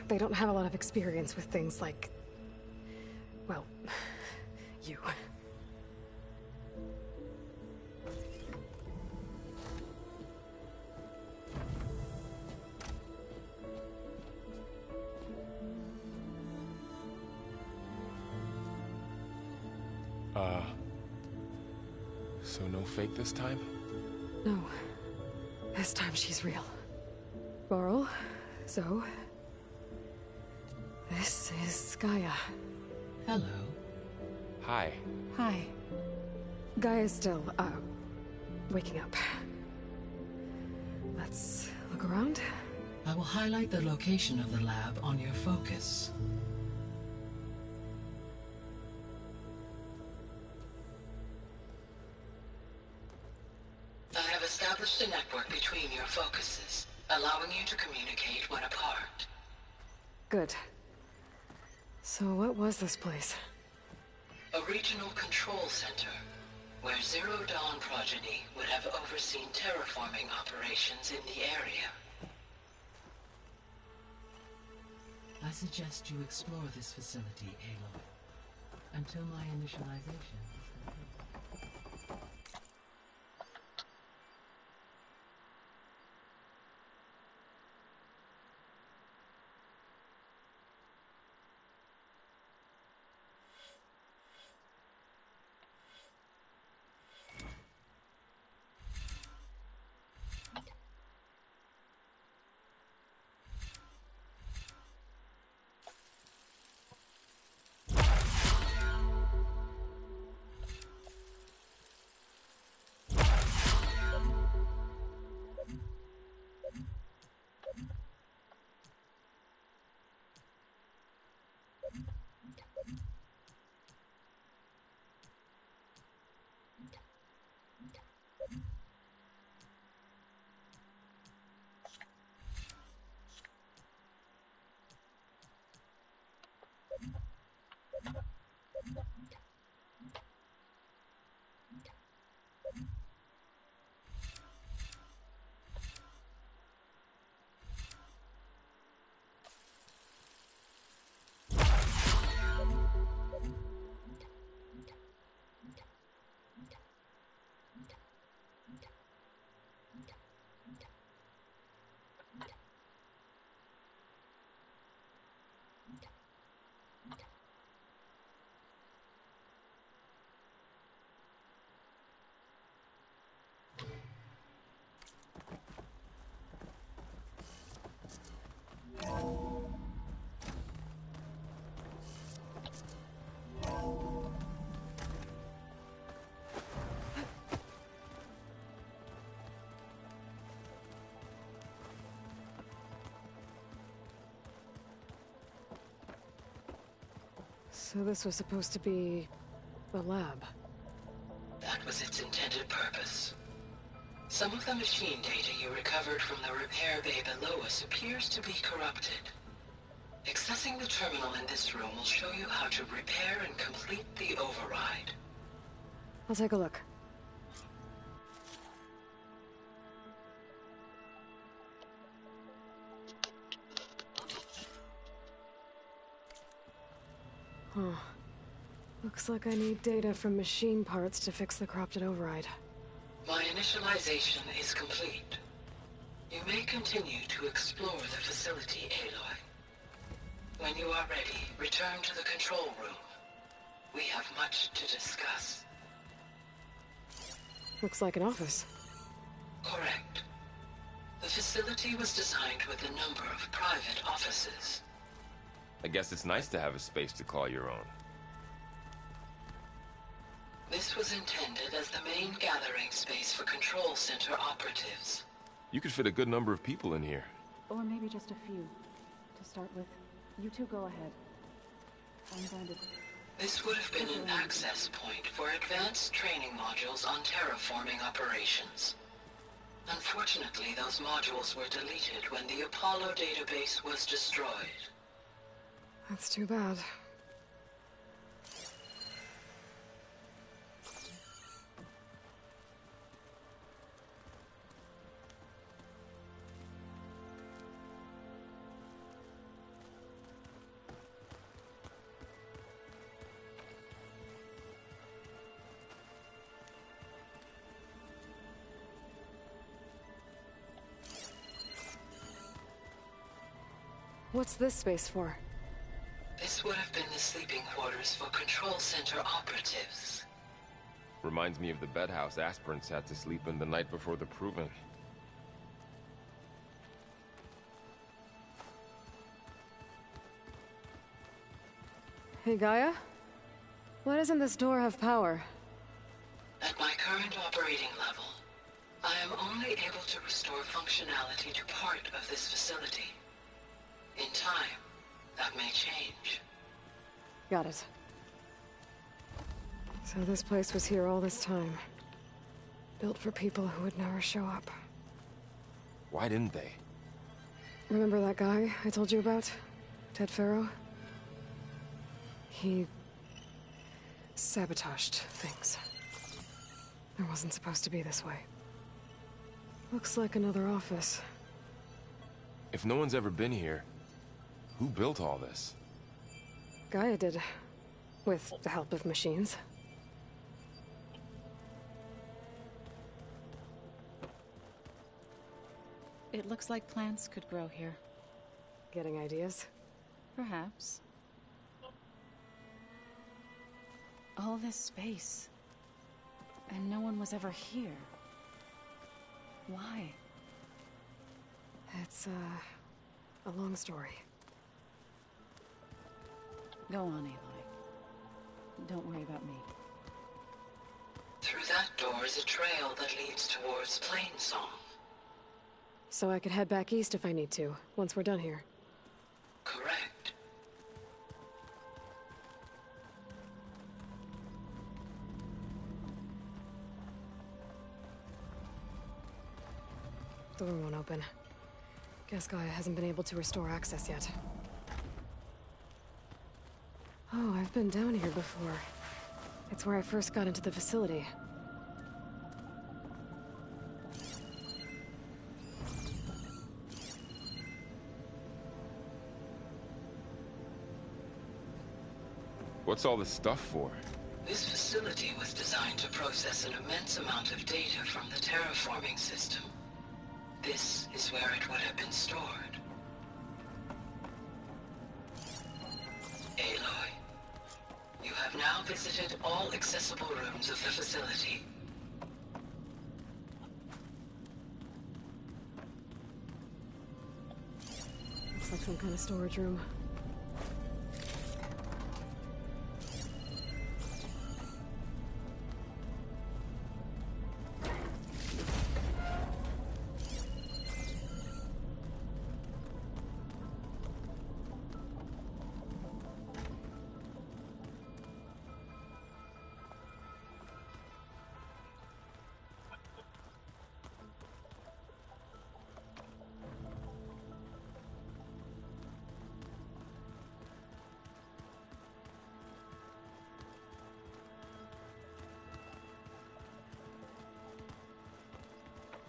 They don't have a lot of experience with things like, well, you. So no fake this time? No. This time she's real. Varl, Zoe. This is Gaia. Hello. Hi. Hi. Gaia's still, waking up. Let's look around. I will highlight the location of the lab on your focus. I have established a network between your focuses, allowing you to communicate when apart. Good. So what was this place? A regional control center, where Zero Dawn progeny would have overseen terraforming operations in the area. I suggest you explore this facility, Aloy, until my initialization is complete. So this was supposed to be the lab. That was its intended purpose. Some of the machine data you recovered from the repair bay below us appears to be corrupted. Accessing the terminal in this room will show you how to repair and complete the override. I'll take a look. Huh. Looks like I need data from machine parts to fix the corrupted override. My initialization is complete. You may continue to explore the facility, Aloy. When you are ready, return to the control room. We have much to discuss. Looks like an office. Correct. The facility was designed with a number of private offices. I guess it's nice to have a space to call your own. This was intended as the main gathering space for control center operatives. You could fit a good number of people in here. Or maybe just a few. To start with, you two go ahead. I'm going to... This would have been an access point for advanced training modules on terraforming operations. Unfortunately, those modules were deleted when the Apollo database was destroyed. That's too bad. What's this space for? This would have been the sleeping quarters for control center operatives. Reminds me of the bedhouse aspirants had to sleep in the night before the proving. Hey, Gaia? Why doesn't this door have power? At my current operating level, I am only able to restore functionality to part of this facility. In time, that may change. Got it. So this place was here all this time. Built for people who would never show up. Why didn't they? Remember that guy I told you about? Ted Farrow? He... sabotaged things. It wasn't supposed to be this way. Looks like another office. If no one's ever been here, who built all this? Gaia did. With the help of machines. It looks like plants could grow here. Getting ideas? Perhaps. All this space. And no one was ever here. Why? It's, a long story. Go on, Aloy. Don't worry about me. Through that door is a trail that leads towards Plainsong. So I could head back east if I need to, once we're done here. Correct. Door won't open. Guess Gaia hasn't been able to restore access yet. Oh, I've been down here before. It's where I first got into the facility. What's all this stuff for? This facility was designed to process an immense amount of data from the terraforming system. This is where it would have been stored. Aloy, you have now visited all accessible rooms of the facility. Looks like some kind of storage room.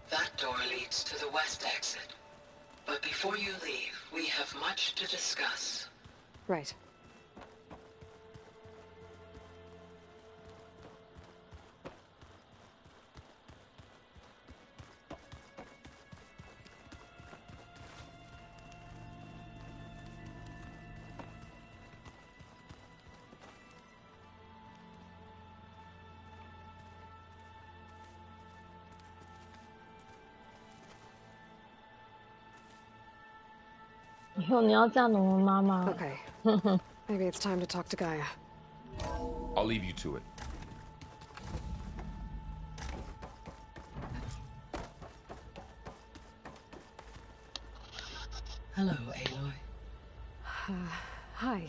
That door leads to the west exit. But before you leave, we have much to discuss. Right.以后你要嫁农人妈妈。 Okay. Maybe it's time to talk to Gaia. I'll leave you to it. Hello, Aloy. Hi.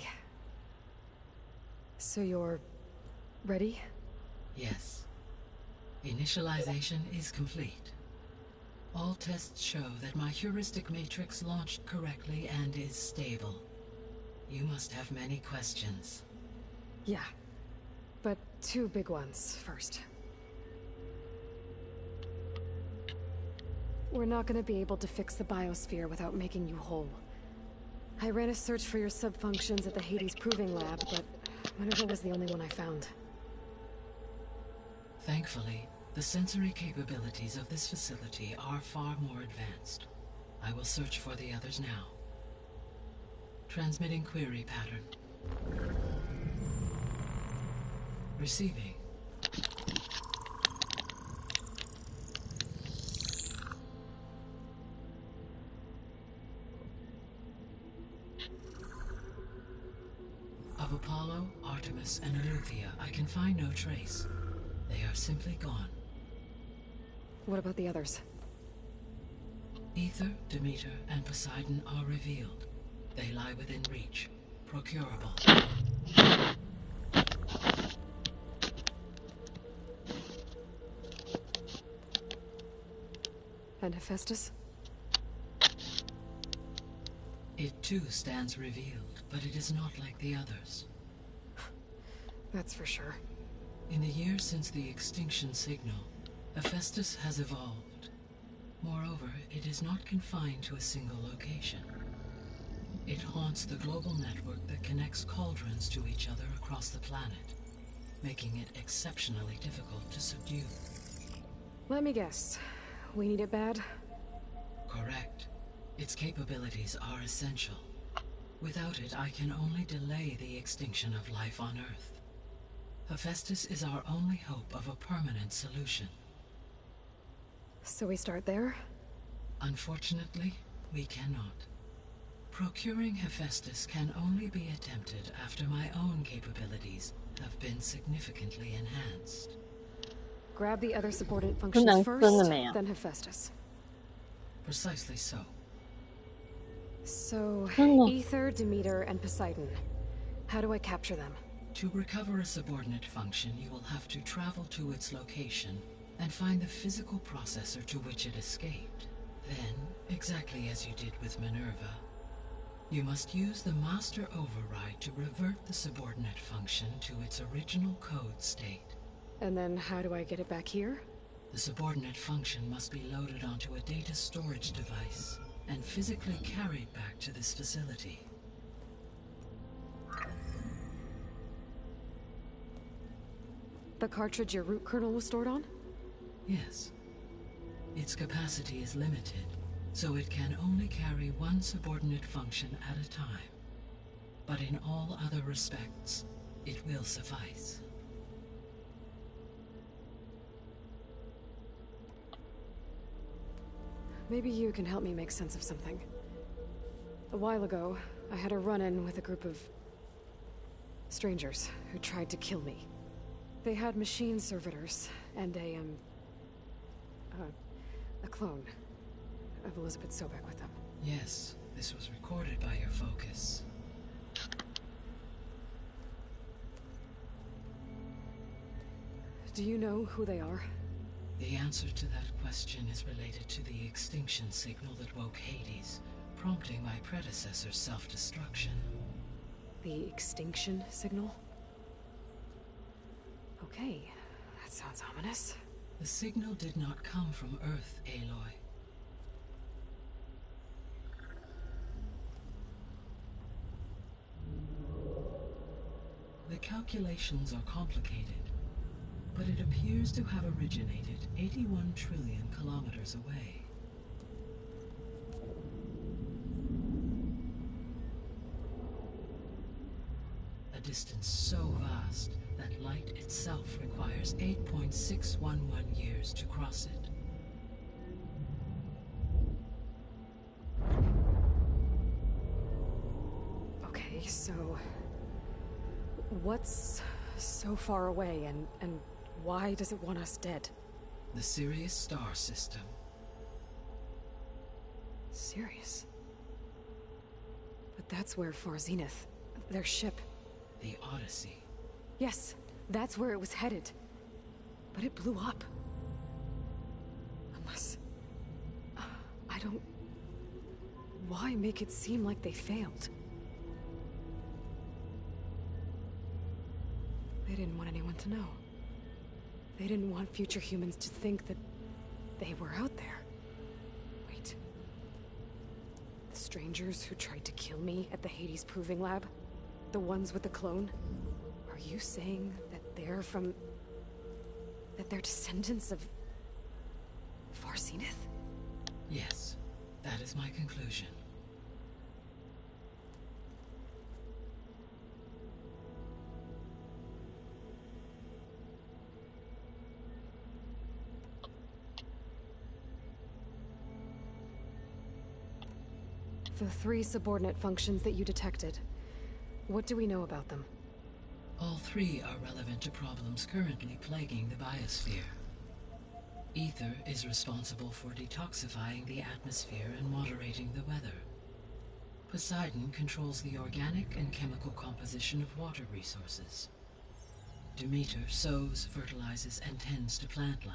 So you're ready? Yes. Initialization is complete. All tests show that my heuristic matrix launched correctly and is stable. You must have many questions. Yeah. But two big ones first. We're not gonna be able to fix the biosphere without making you whole. I ran a search for your sub-functions at the Hades Proving Lab, but Minerva was the only one I found. Thankfully, the sensory capabilities of this facility are far more advanced. I will search for the others now. Transmitting query pattern. Receiving. Of Apollo, Artemis, and Eleuthia, I can find no trace. They are simply gone. What about the others? Aether, Demeter, and Poseidon are revealed. They lie within reach. Procurable. And Hephaestus? It too stands revealed, but it is not like the others. That's for sure. In the years since the extinction signal, Hephaestus has evolved. Moreover, it is not confined to a single location. It haunts the global network that connects cauldrons to each other across the planet, making it exceptionally difficult to subdue. Let me guess. We need it bad? Correct. Its capabilities are essential. Without it, I can only delay the extinction of life on Earth. Hephaestus is our only hope of a permanent solution. So we start there? Unfortunately, we cannot. Procuring Hephaestus can only be attempted after my own capabilities have been significantly enhanced. Grab the other subordinate functions first, then Hephaestus. Precisely so. So, Aether, Demeter, and Poseidon. How do I capture them? To recover a subordinate function, you will have to travel to its location and find the physical processor to which it escaped. Then, exactly as you did with Minerva, you must use the master override to revert the subordinate function to its original code state. And then how do I get it back here? The subordinate function must be loaded onto a data storage device and physically carried back to this facility. The cartridge your root kernel was stored on? Yes. Its capacity is limited, so it can only carry one subordinate function at a time. But in all other respects, it will suffice. Maybe you can help me make sense of something. A while ago, I had a run-in with a group of strangers who tried to kill me. They had machine servitors and a clone of Elizabeth Sobek with them. Yes, this was recorded by your focus. Do you know who they are? The answer to that question is related to the extinction signal that woke Hades, prompting my predecessor's self-destruction. The extinction signal? Okay, that sounds ominous. The signal did not come from Earth, Aloy. The calculations are complicated, but it appears to have originated 81 trillion kilometers away. A distance so vast that light itself requires 8.611 years to cross it. Okay, so what's so far away, and why does it want us dead? The Sirius star system. Sirius? But that's where Far Zenith, their ship. The Odyssey. Yes, that's where it was headed. But it blew up. Unless... I don't... Why make it seem like they failed? They didn't want anyone to know. They didn't want future humans to think that they were out there. Wait. The strangers who tried to kill me at the Hades Proving Lab? The ones with the clone? Are you saying that they're from... that they're descendants of... Far Zenith? Yes, that is my conclusion. The 3 subordinate functions that you detected. What do we know about them? All 3 are relevant to problems currently plaguing the biosphere. Ether is responsible for detoxifying the atmosphere and moderating the weather. Poseidon controls the organic and chemical composition of water resources. Demeter sows, fertilizes, and tends to plant life.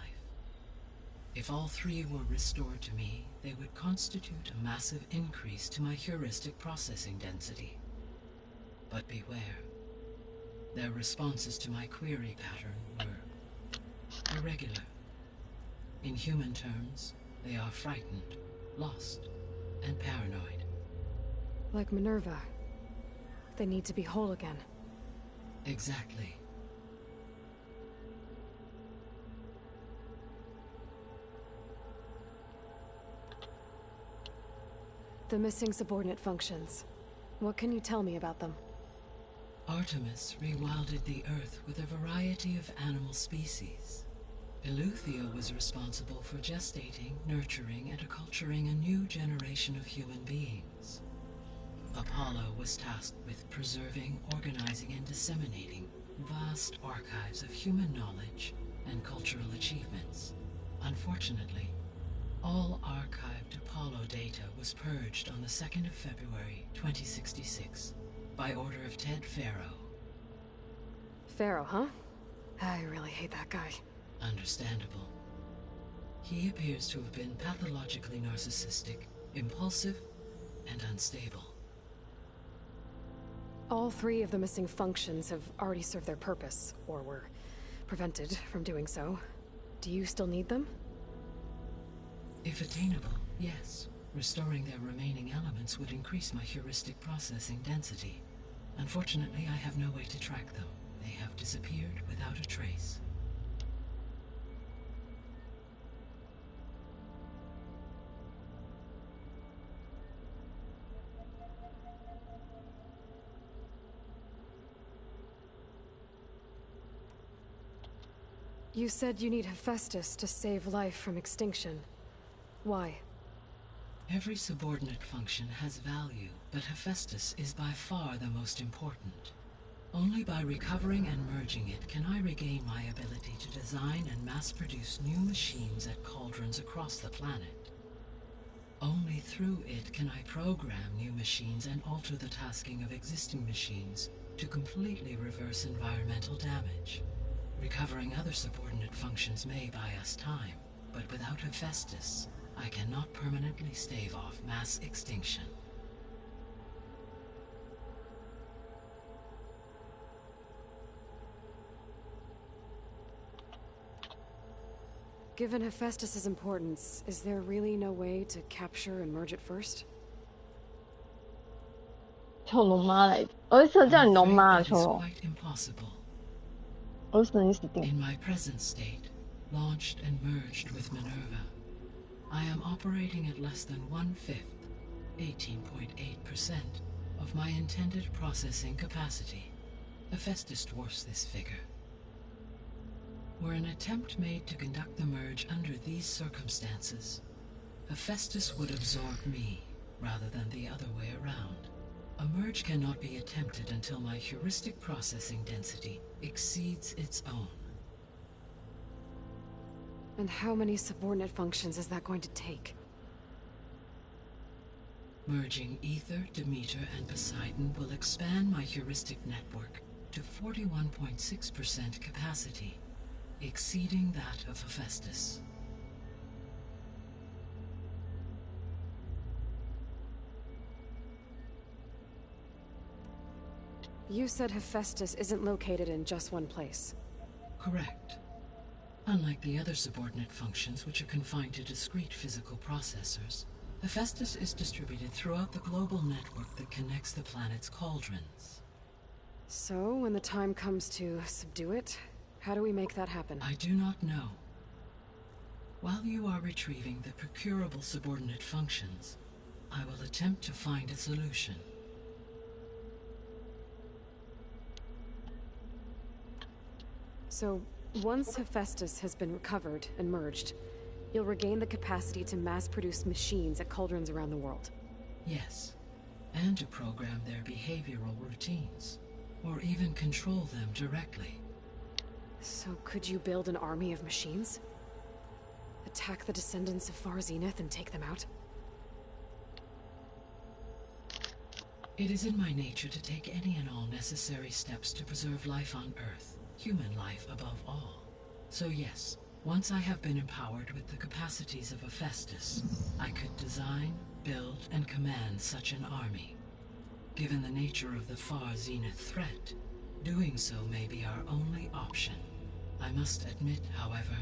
If all 3 were restored to me, they would constitute a massive increase to my heuristic processing density. But beware. Their responses to my query pattern were irregular. In human terms, they are frightened, lost, and paranoid. Like Minerva. They need to be whole again. Exactly. The missing subordinate functions. What can you tell me about them? Artemis rewilded the Earth with a variety of animal species. Eleuthia was responsible for gestating, nurturing, and acculturating a new generation of human beings. Apollo was tasked with preserving, organizing, and disseminating vast archives of human knowledge and cultural achievements. Unfortunately, all archived Apollo data was purged on the 2nd of February, 2066, by order of Ted Faro. Pharaoh, huh? I really hate that guy. Understandable. He appears to have been pathologically narcissistic, impulsive, and unstable. All 3 of the missing functions have already served their purpose, or were prevented from doing so. Do you still need them? If attainable, yes. Restoring their remaining elements would increase my heuristic processing density. Unfortunately, I have no way to track them. They have disappeared without a trace. You said you need Hephaestus to save life from extinction. Why? Every subordinate function has value, but Hephaestus is by far the most important. Only by recovering and merging it can I regain my ability to design and mass-produce new machines at cauldrons across the planet. Only through it can I program new machines and alter the tasking of existing machines to completely reverse environmental damage. Recovering other subordinate functions may buy us time, but without Hephaestus, I cannot permanently stave off mass extinction. Given Hephaestus's importance, is there really no way to capture and merge it first? 叫龙妈来，儿子叫你龙妈啊，秋龙。 Quite impossible. 儿子你死定。 In my present state, launched and merged with Minerva, I am operating at less than 1/5, 18.8% of my intended processing capacity. Hephaestus dwarfs this figure. Were an attempt made to conduct the merge under these circumstances, Hephaestus would absorb me rather than the other way around. A merge cannot be attempted until my heuristic processing density exceeds its own. And how many subordinate functions is that going to take? Merging Ether, Demeter, and Poseidon will expand my heuristic network to 41.6% capacity, exceeding that of Hephaestus. You said Hephaestus isn't located in just one place. Correct. Unlike the other subordinate functions, which are confined to discrete physical processors, Hephaestus is distributed throughout the global network that connects the planet's cauldrons. So, when the time comes to subdue it, how do we make that happen? I do not know. While you are retrieving the procurable subordinate functions, I will attempt to find a solution. So, once Hephaestus has been recovered and merged, you'll regain the capacity to mass-produce machines at cauldrons around the world. Yes, and to program their behavioral routines, or even control them directly. So could you build an army of machines? Attack the descendants of Far Zenith and take them out? It is in my nature to take any and all necessary steps to preserve life on Earth, human life above all. So yes, once I have been empowered with the capacities of Hephaestus, I could design, build, and command such an army. Given the nature of the Far Zenith threat, doing so may be our only option. I must admit, however,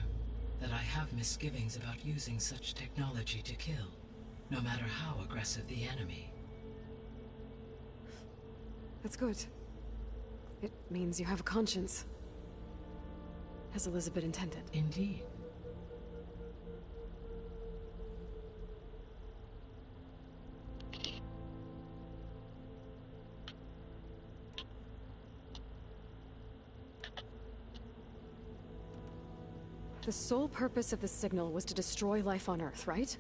that I have misgivings about using such technology to kill, no matter how aggressive the enemy. That's good. It means you have a conscience. As Elizabeth intended. Indeed. The sole purpose of the signal was to destroy life on Earth, right?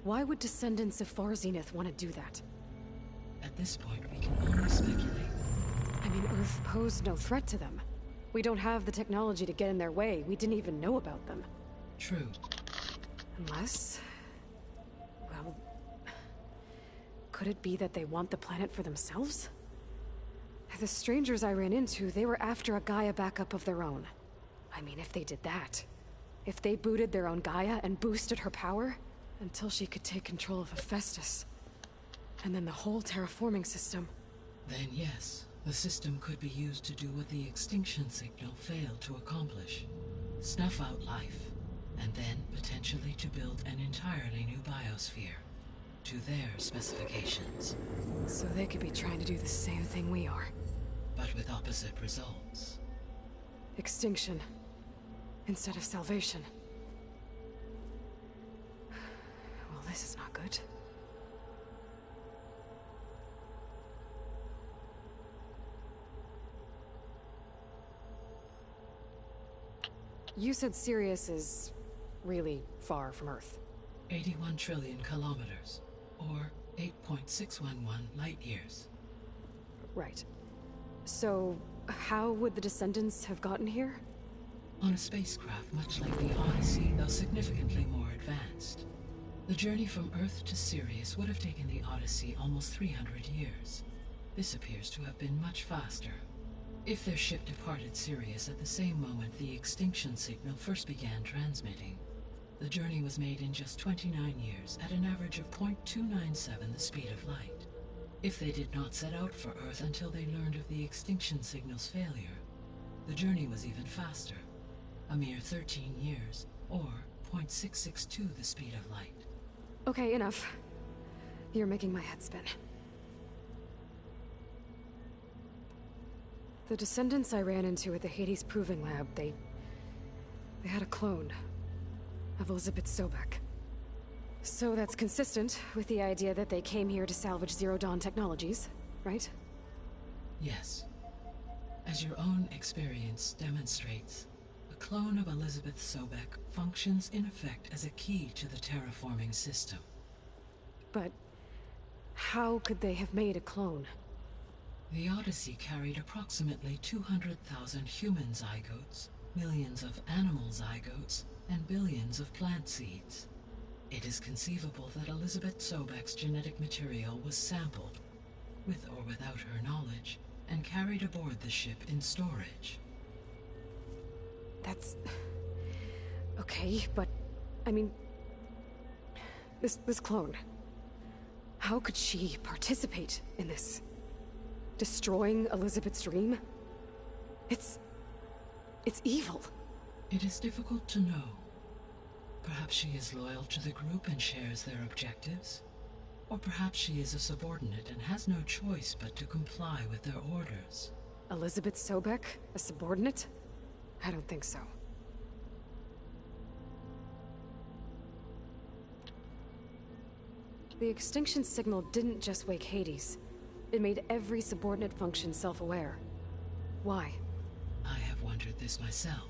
Why would descendants of Far Zenith want to do that? At this point, we can only speculate. I mean, Earth posed no threat to them. We don't have the technology to get in their way. We didn't even know about them. True. Unless... well... could it be that they want the planet for themselves? The strangers I ran into, they were after a Gaia backup of their own. I mean, if they did that... if they booted their own Gaia and boosted her power... until she could take control of Hephaestus. And then the whole terraforming system. Then yes, the system could be used to do what the extinction signal failed to accomplish. Snuff out life, and then potentially to build an entirely new biosphere. To their specifications. So they could be trying to do the same thing we are. But with opposite results. Extinction. Instead of salvation. Well, this is not good. You said Sirius is really far from Earth. 81 trillion kilometers, or 8.611 light years. Right. So, how would the descendants have gotten here? On a spacecraft much like the Odyssey, though significantly more advanced. The journey from Earth to Sirius would have taken the Odyssey almost 300 years. This appears to have been much faster. If their ship departed Sirius at the same moment the extinction signal first began transmitting, the journey was made in just 29 years at an average of 0.297 the speed of light. If they did not set out for Earth until they learned of the extinction signal's failure, the journey was even faster, a mere 13 years, or 0.662 the speed of light. Okay, enough. You're making my head spin. The descendants I ran into at the Hades Proving Lab, they had a clone of Elizabeth Sobek. So that's consistent with the idea that they came here to salvage Zero Dawn technologies, right? Yes. As your own experience demonstrates, a clone of Elizabeth Sobek functions in effect as a key to the terraforming system. But how could they have made a clone? The Odyssey carried approximately 200,000 human zygotes, millions of animal zygotes, and billions of plant seeds. It is conceivable that Elizabeth Sobek's genetic material was sampled, with or without her knowledge, and carried aboard the ship in storage. That's... okay, but... I mean... This clone... how could she participate in this? Destroying Elizabeth's dream? It's evil. It is difficult to know. Perhaps she is loyal to the group and shares their objectives. Or perhaps she is a subordinate and has no choice but to comply with their orders. Elizabeth Sobek? A subordinate? I don't think so. The extinction signal didn't just wake Hades. It made every subordinate function self-aware. Why? I have wondered this myself.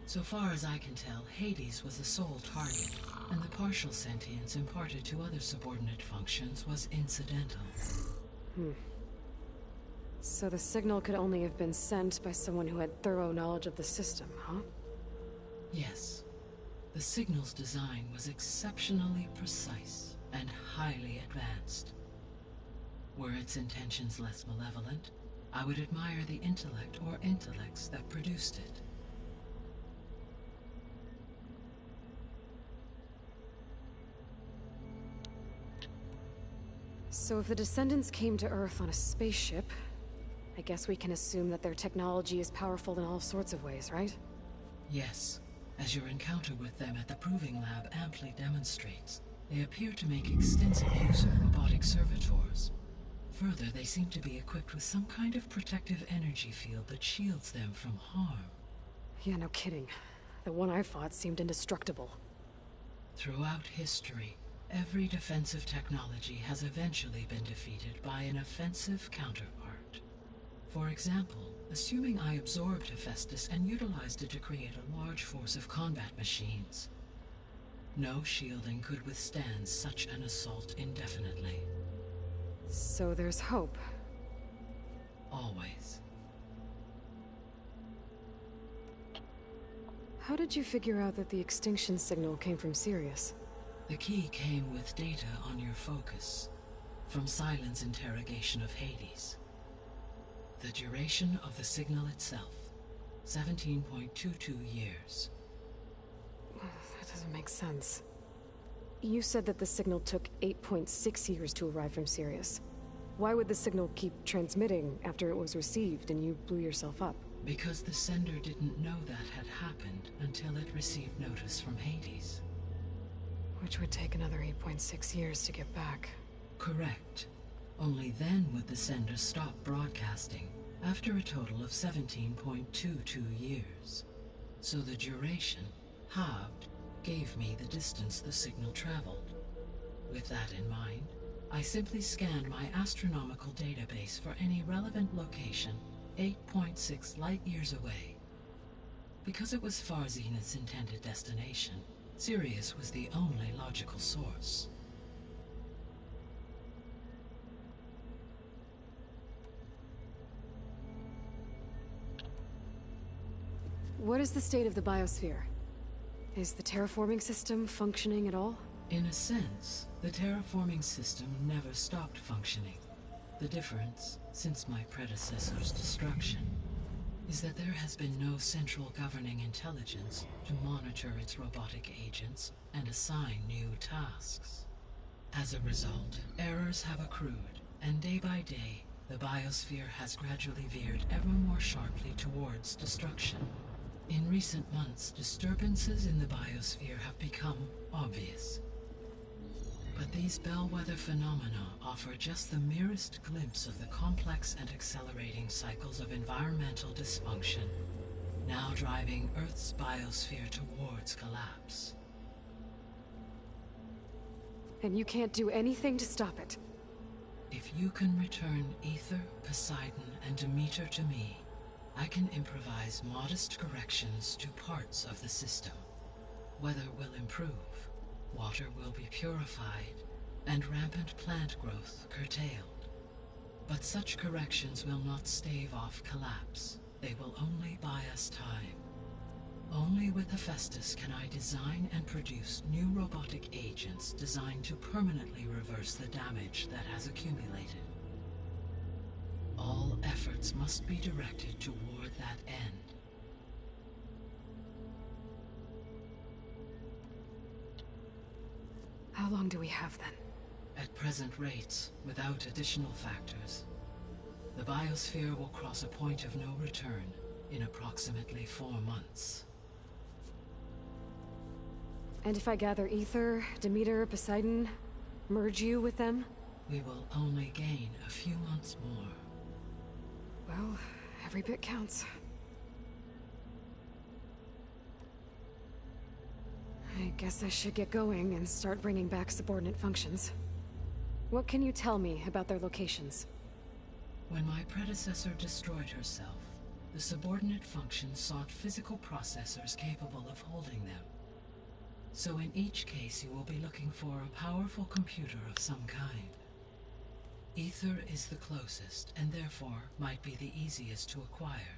So far as I can tell, Hades was the sole target, and the partial sentience imparted to other subordinate functions was incidental. So the signal could only have been sent by someone who had thorough knowledge of the system, huh? Yes. The signal's design was exceptionally precise and highly advanced. Were its intentions less malevolent, I would admire the intellect or intellects that produced it. So if the descendants came to Earth on a spaceship, I guess we can assume that their technology is powerful in all sorts of ways, right? Yes. As your encounter with them at the Proving Lab amply demonstrates, they appear to make extensive use of robotic servitors. Further, they seem to be equipped with some kind of protective energy field that shields them from harm. Yeah, no kidding. The one I fought seemed indestructible. Throughout history, every defensive technology has eventually been defeated by an offensive counterpart. For example, assuming I absorbed Hephaestus and utilized it to create a large force of combat machines. No shielding could withstand such an assault indefinitely. So there's hope. Always. How did you figure out that the extinction signal came from Sirius? The key came with data on your focus, from Silent's interrogation of Hades. The duration of the signal itself, 17.22 years. That doesn't make sense. You said that the signal took 8.6 years to arrive from Sirius. Why would the signal keep transmitting after it was received and you blew yourself up? Because the sender didn't know that had happened until it received notice from Hades. Which would take another 8.6 years to get back. Correct. Only then would the sender stop broadcasting, after a total of 17.22 years. So the duration, halved, gave me the distance the signal traveled. With that in mind, I simply scanned my astronomical database for any relevant location 8.6 light-years away. Because it was far Zenith's intended destination, Sirius was the only logical source. What is the state of the biosphere? Is the terraforming system functioning at all? In a sense, the terraforming system never stopped functioning. The difference, since my predecessor's destruction, is that there has been no central governing intelligence to monitor its robotic agents and assign new tasks. As a result, errors have accrued, and day by day, the biosphere has gradually veered ever more sharply towards destruction. In recent months, disturbances in the biosphere have become obvious. But these bellwether phenomena offer just the merest glimpse of the complex and accelerating cycles of environmental dysfunction, now driving Earth's biosphere towards collapse. And you can't do anything to stop it? If you can return Aether, Poseidon, and Demeter to me, I can improvise modest corrections to parts of the system. Weather will improve, water will be purified, and rampant plant growth curtailed. But such corrections will not stave off collapse. They will only buy us time. Only with Hephaestus can I design and produce new robotic agents designed to permanently reverse the damage that has accumulated. All efforts must be directed toward that end. How long do we have then? At present rates, without additional factors, the biosphere will cross a point of no return in approximately 4 months. And if I gather Aether, Demeter, Poseidon, merge you with them? We will only gain a few months more. Well, every bit counts. I guess I should get going and start bringing back subordinate functions. What can you tell me about their locations? When my predecessor destroyed herself, the subordinate functions sought physical processors capable of holding them. So in each case you will be looking for a powerful computer of some kind. Aether is the closest, and therefore might be the easiest to acquire.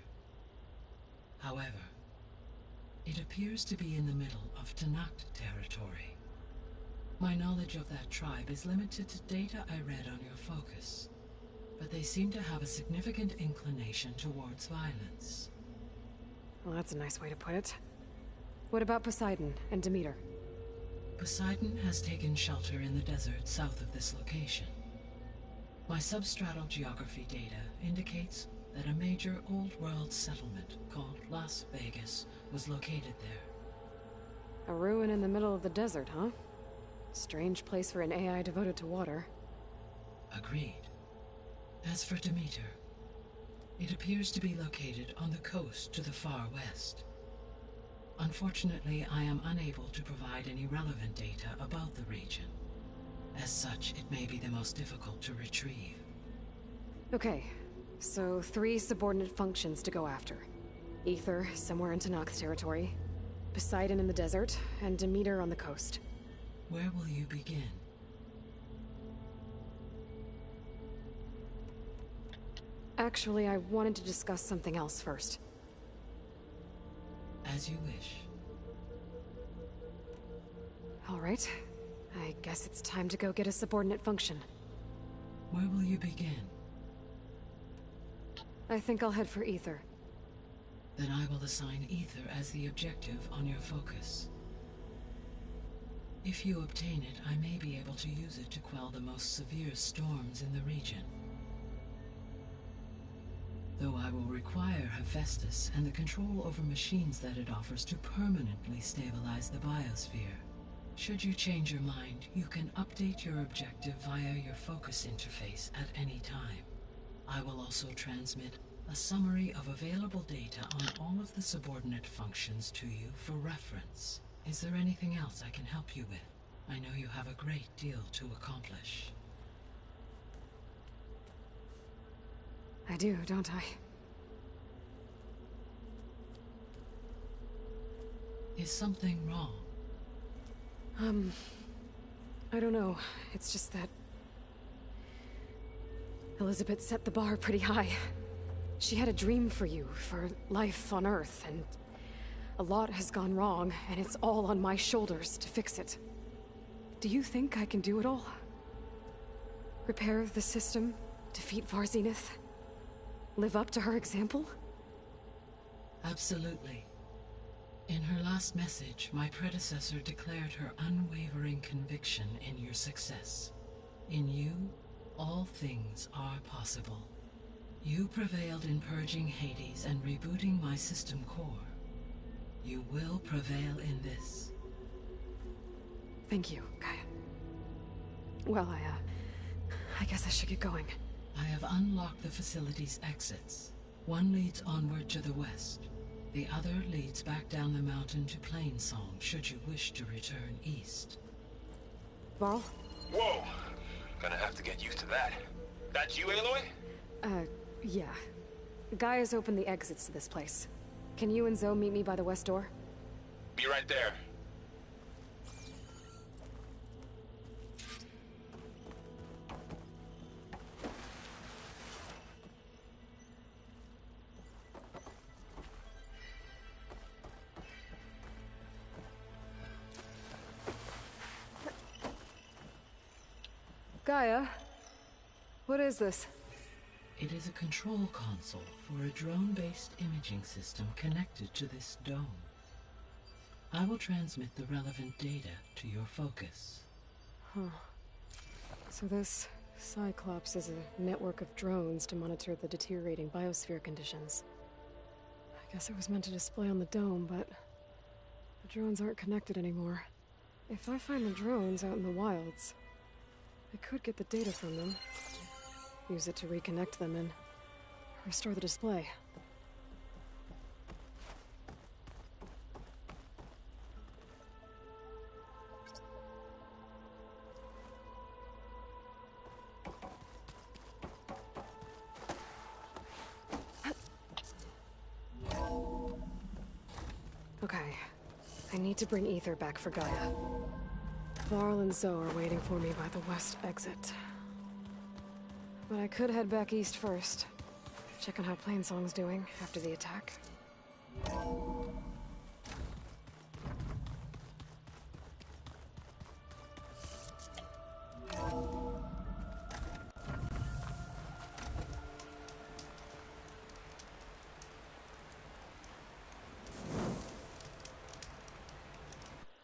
However, it appears to be in the middle of Tanakh territory. My knowledge of that tribe is limited to data I read on your focus, but they seem to have a significant inclination towards violence. Well, that's a nice way to put it. What about Poseidon and Demeter? Poseidon has taken shelter in the desert south of this location. My substratal geography data indicates that a major old-world settlement called Las Vegas was located there. A ruin in the middle of the desert, huh? Strange place for an AI devoted to water. Agreed. As for Demeter, it appears to be located on the coast to the far west. Unfortunately, I am unable to provide any relevant data about the region. As such, it may be the most difficult to retrieve. Okay, so 3 subordinate functions to go after. Aether, somewhere in Tanakh territory, Poseidon in the desert, and Demeter on the coast. Where will you begin? Actually, I wanted to discuss something else first. As you wish. All right. I guess it's time to go get a subordinate function. Where will you begin? I think I'll head for Aether. Then I will assign Aether as the objective on your focus. If you obtain it, I may be able to use it to quell the most severe storms in the region. Though I will require Hephaestus and the control over machines that it offers to permanently stabilize the biosphere. Should you change your mind, you can update your objective via your focus interface at any time. I will also transmit a summary of available data on all of the subordinate functions to you for reference. Is there anything else I can help you with? I know you have a great deal to accomplish. I do, don't I? Is something wrong? I don't know. It's just that Elizabeth set the bar pretty high. She had a dream for you, for life on Earth, and a lot has gone wrong, and it's all on my shoulders to fix it. Do you think I can do it all? Repair the system, defeat Varzinith, live up to her example? Absolutely. In her last message, my predecessor declared her unwavering conviction in your success. In you, all things are possible. You prevailed in purging Hades and rebooting my system core. You will prevail in this. Thank you, Gaia. Well, I guess I should get going. I have unlocked the facility's exits. One leads onward to the west. The other leads back down the mountain to Plainsong, should you wish to return east. Varl? Whoa! Gonna have to get used to that. That's you, Aloy? Yeah. Gaia's opened the exits to this place. Can you and Zoe meet me by the west door? Be right there. Gaia? What is this? It is a control console for a drone-based imaging system connected to this dome. I will transmit the relevant data to your focus. Huh. So this Cyclops is a network of drones to monitor the deteriorating biosphere conditions. I guess it was meant to display on the dome, but the drones aren't connected anymore. If I find the drones out in the wilds, I could get the data from them, use it to reconnect them and restore the display. Okay, I need to bring Ether back for Gaia. Varl and Zoe are waiting for me by the west exit. But I could head back east first. Check on how Plainsong's doing after the attack.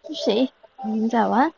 是谁？你们在玩？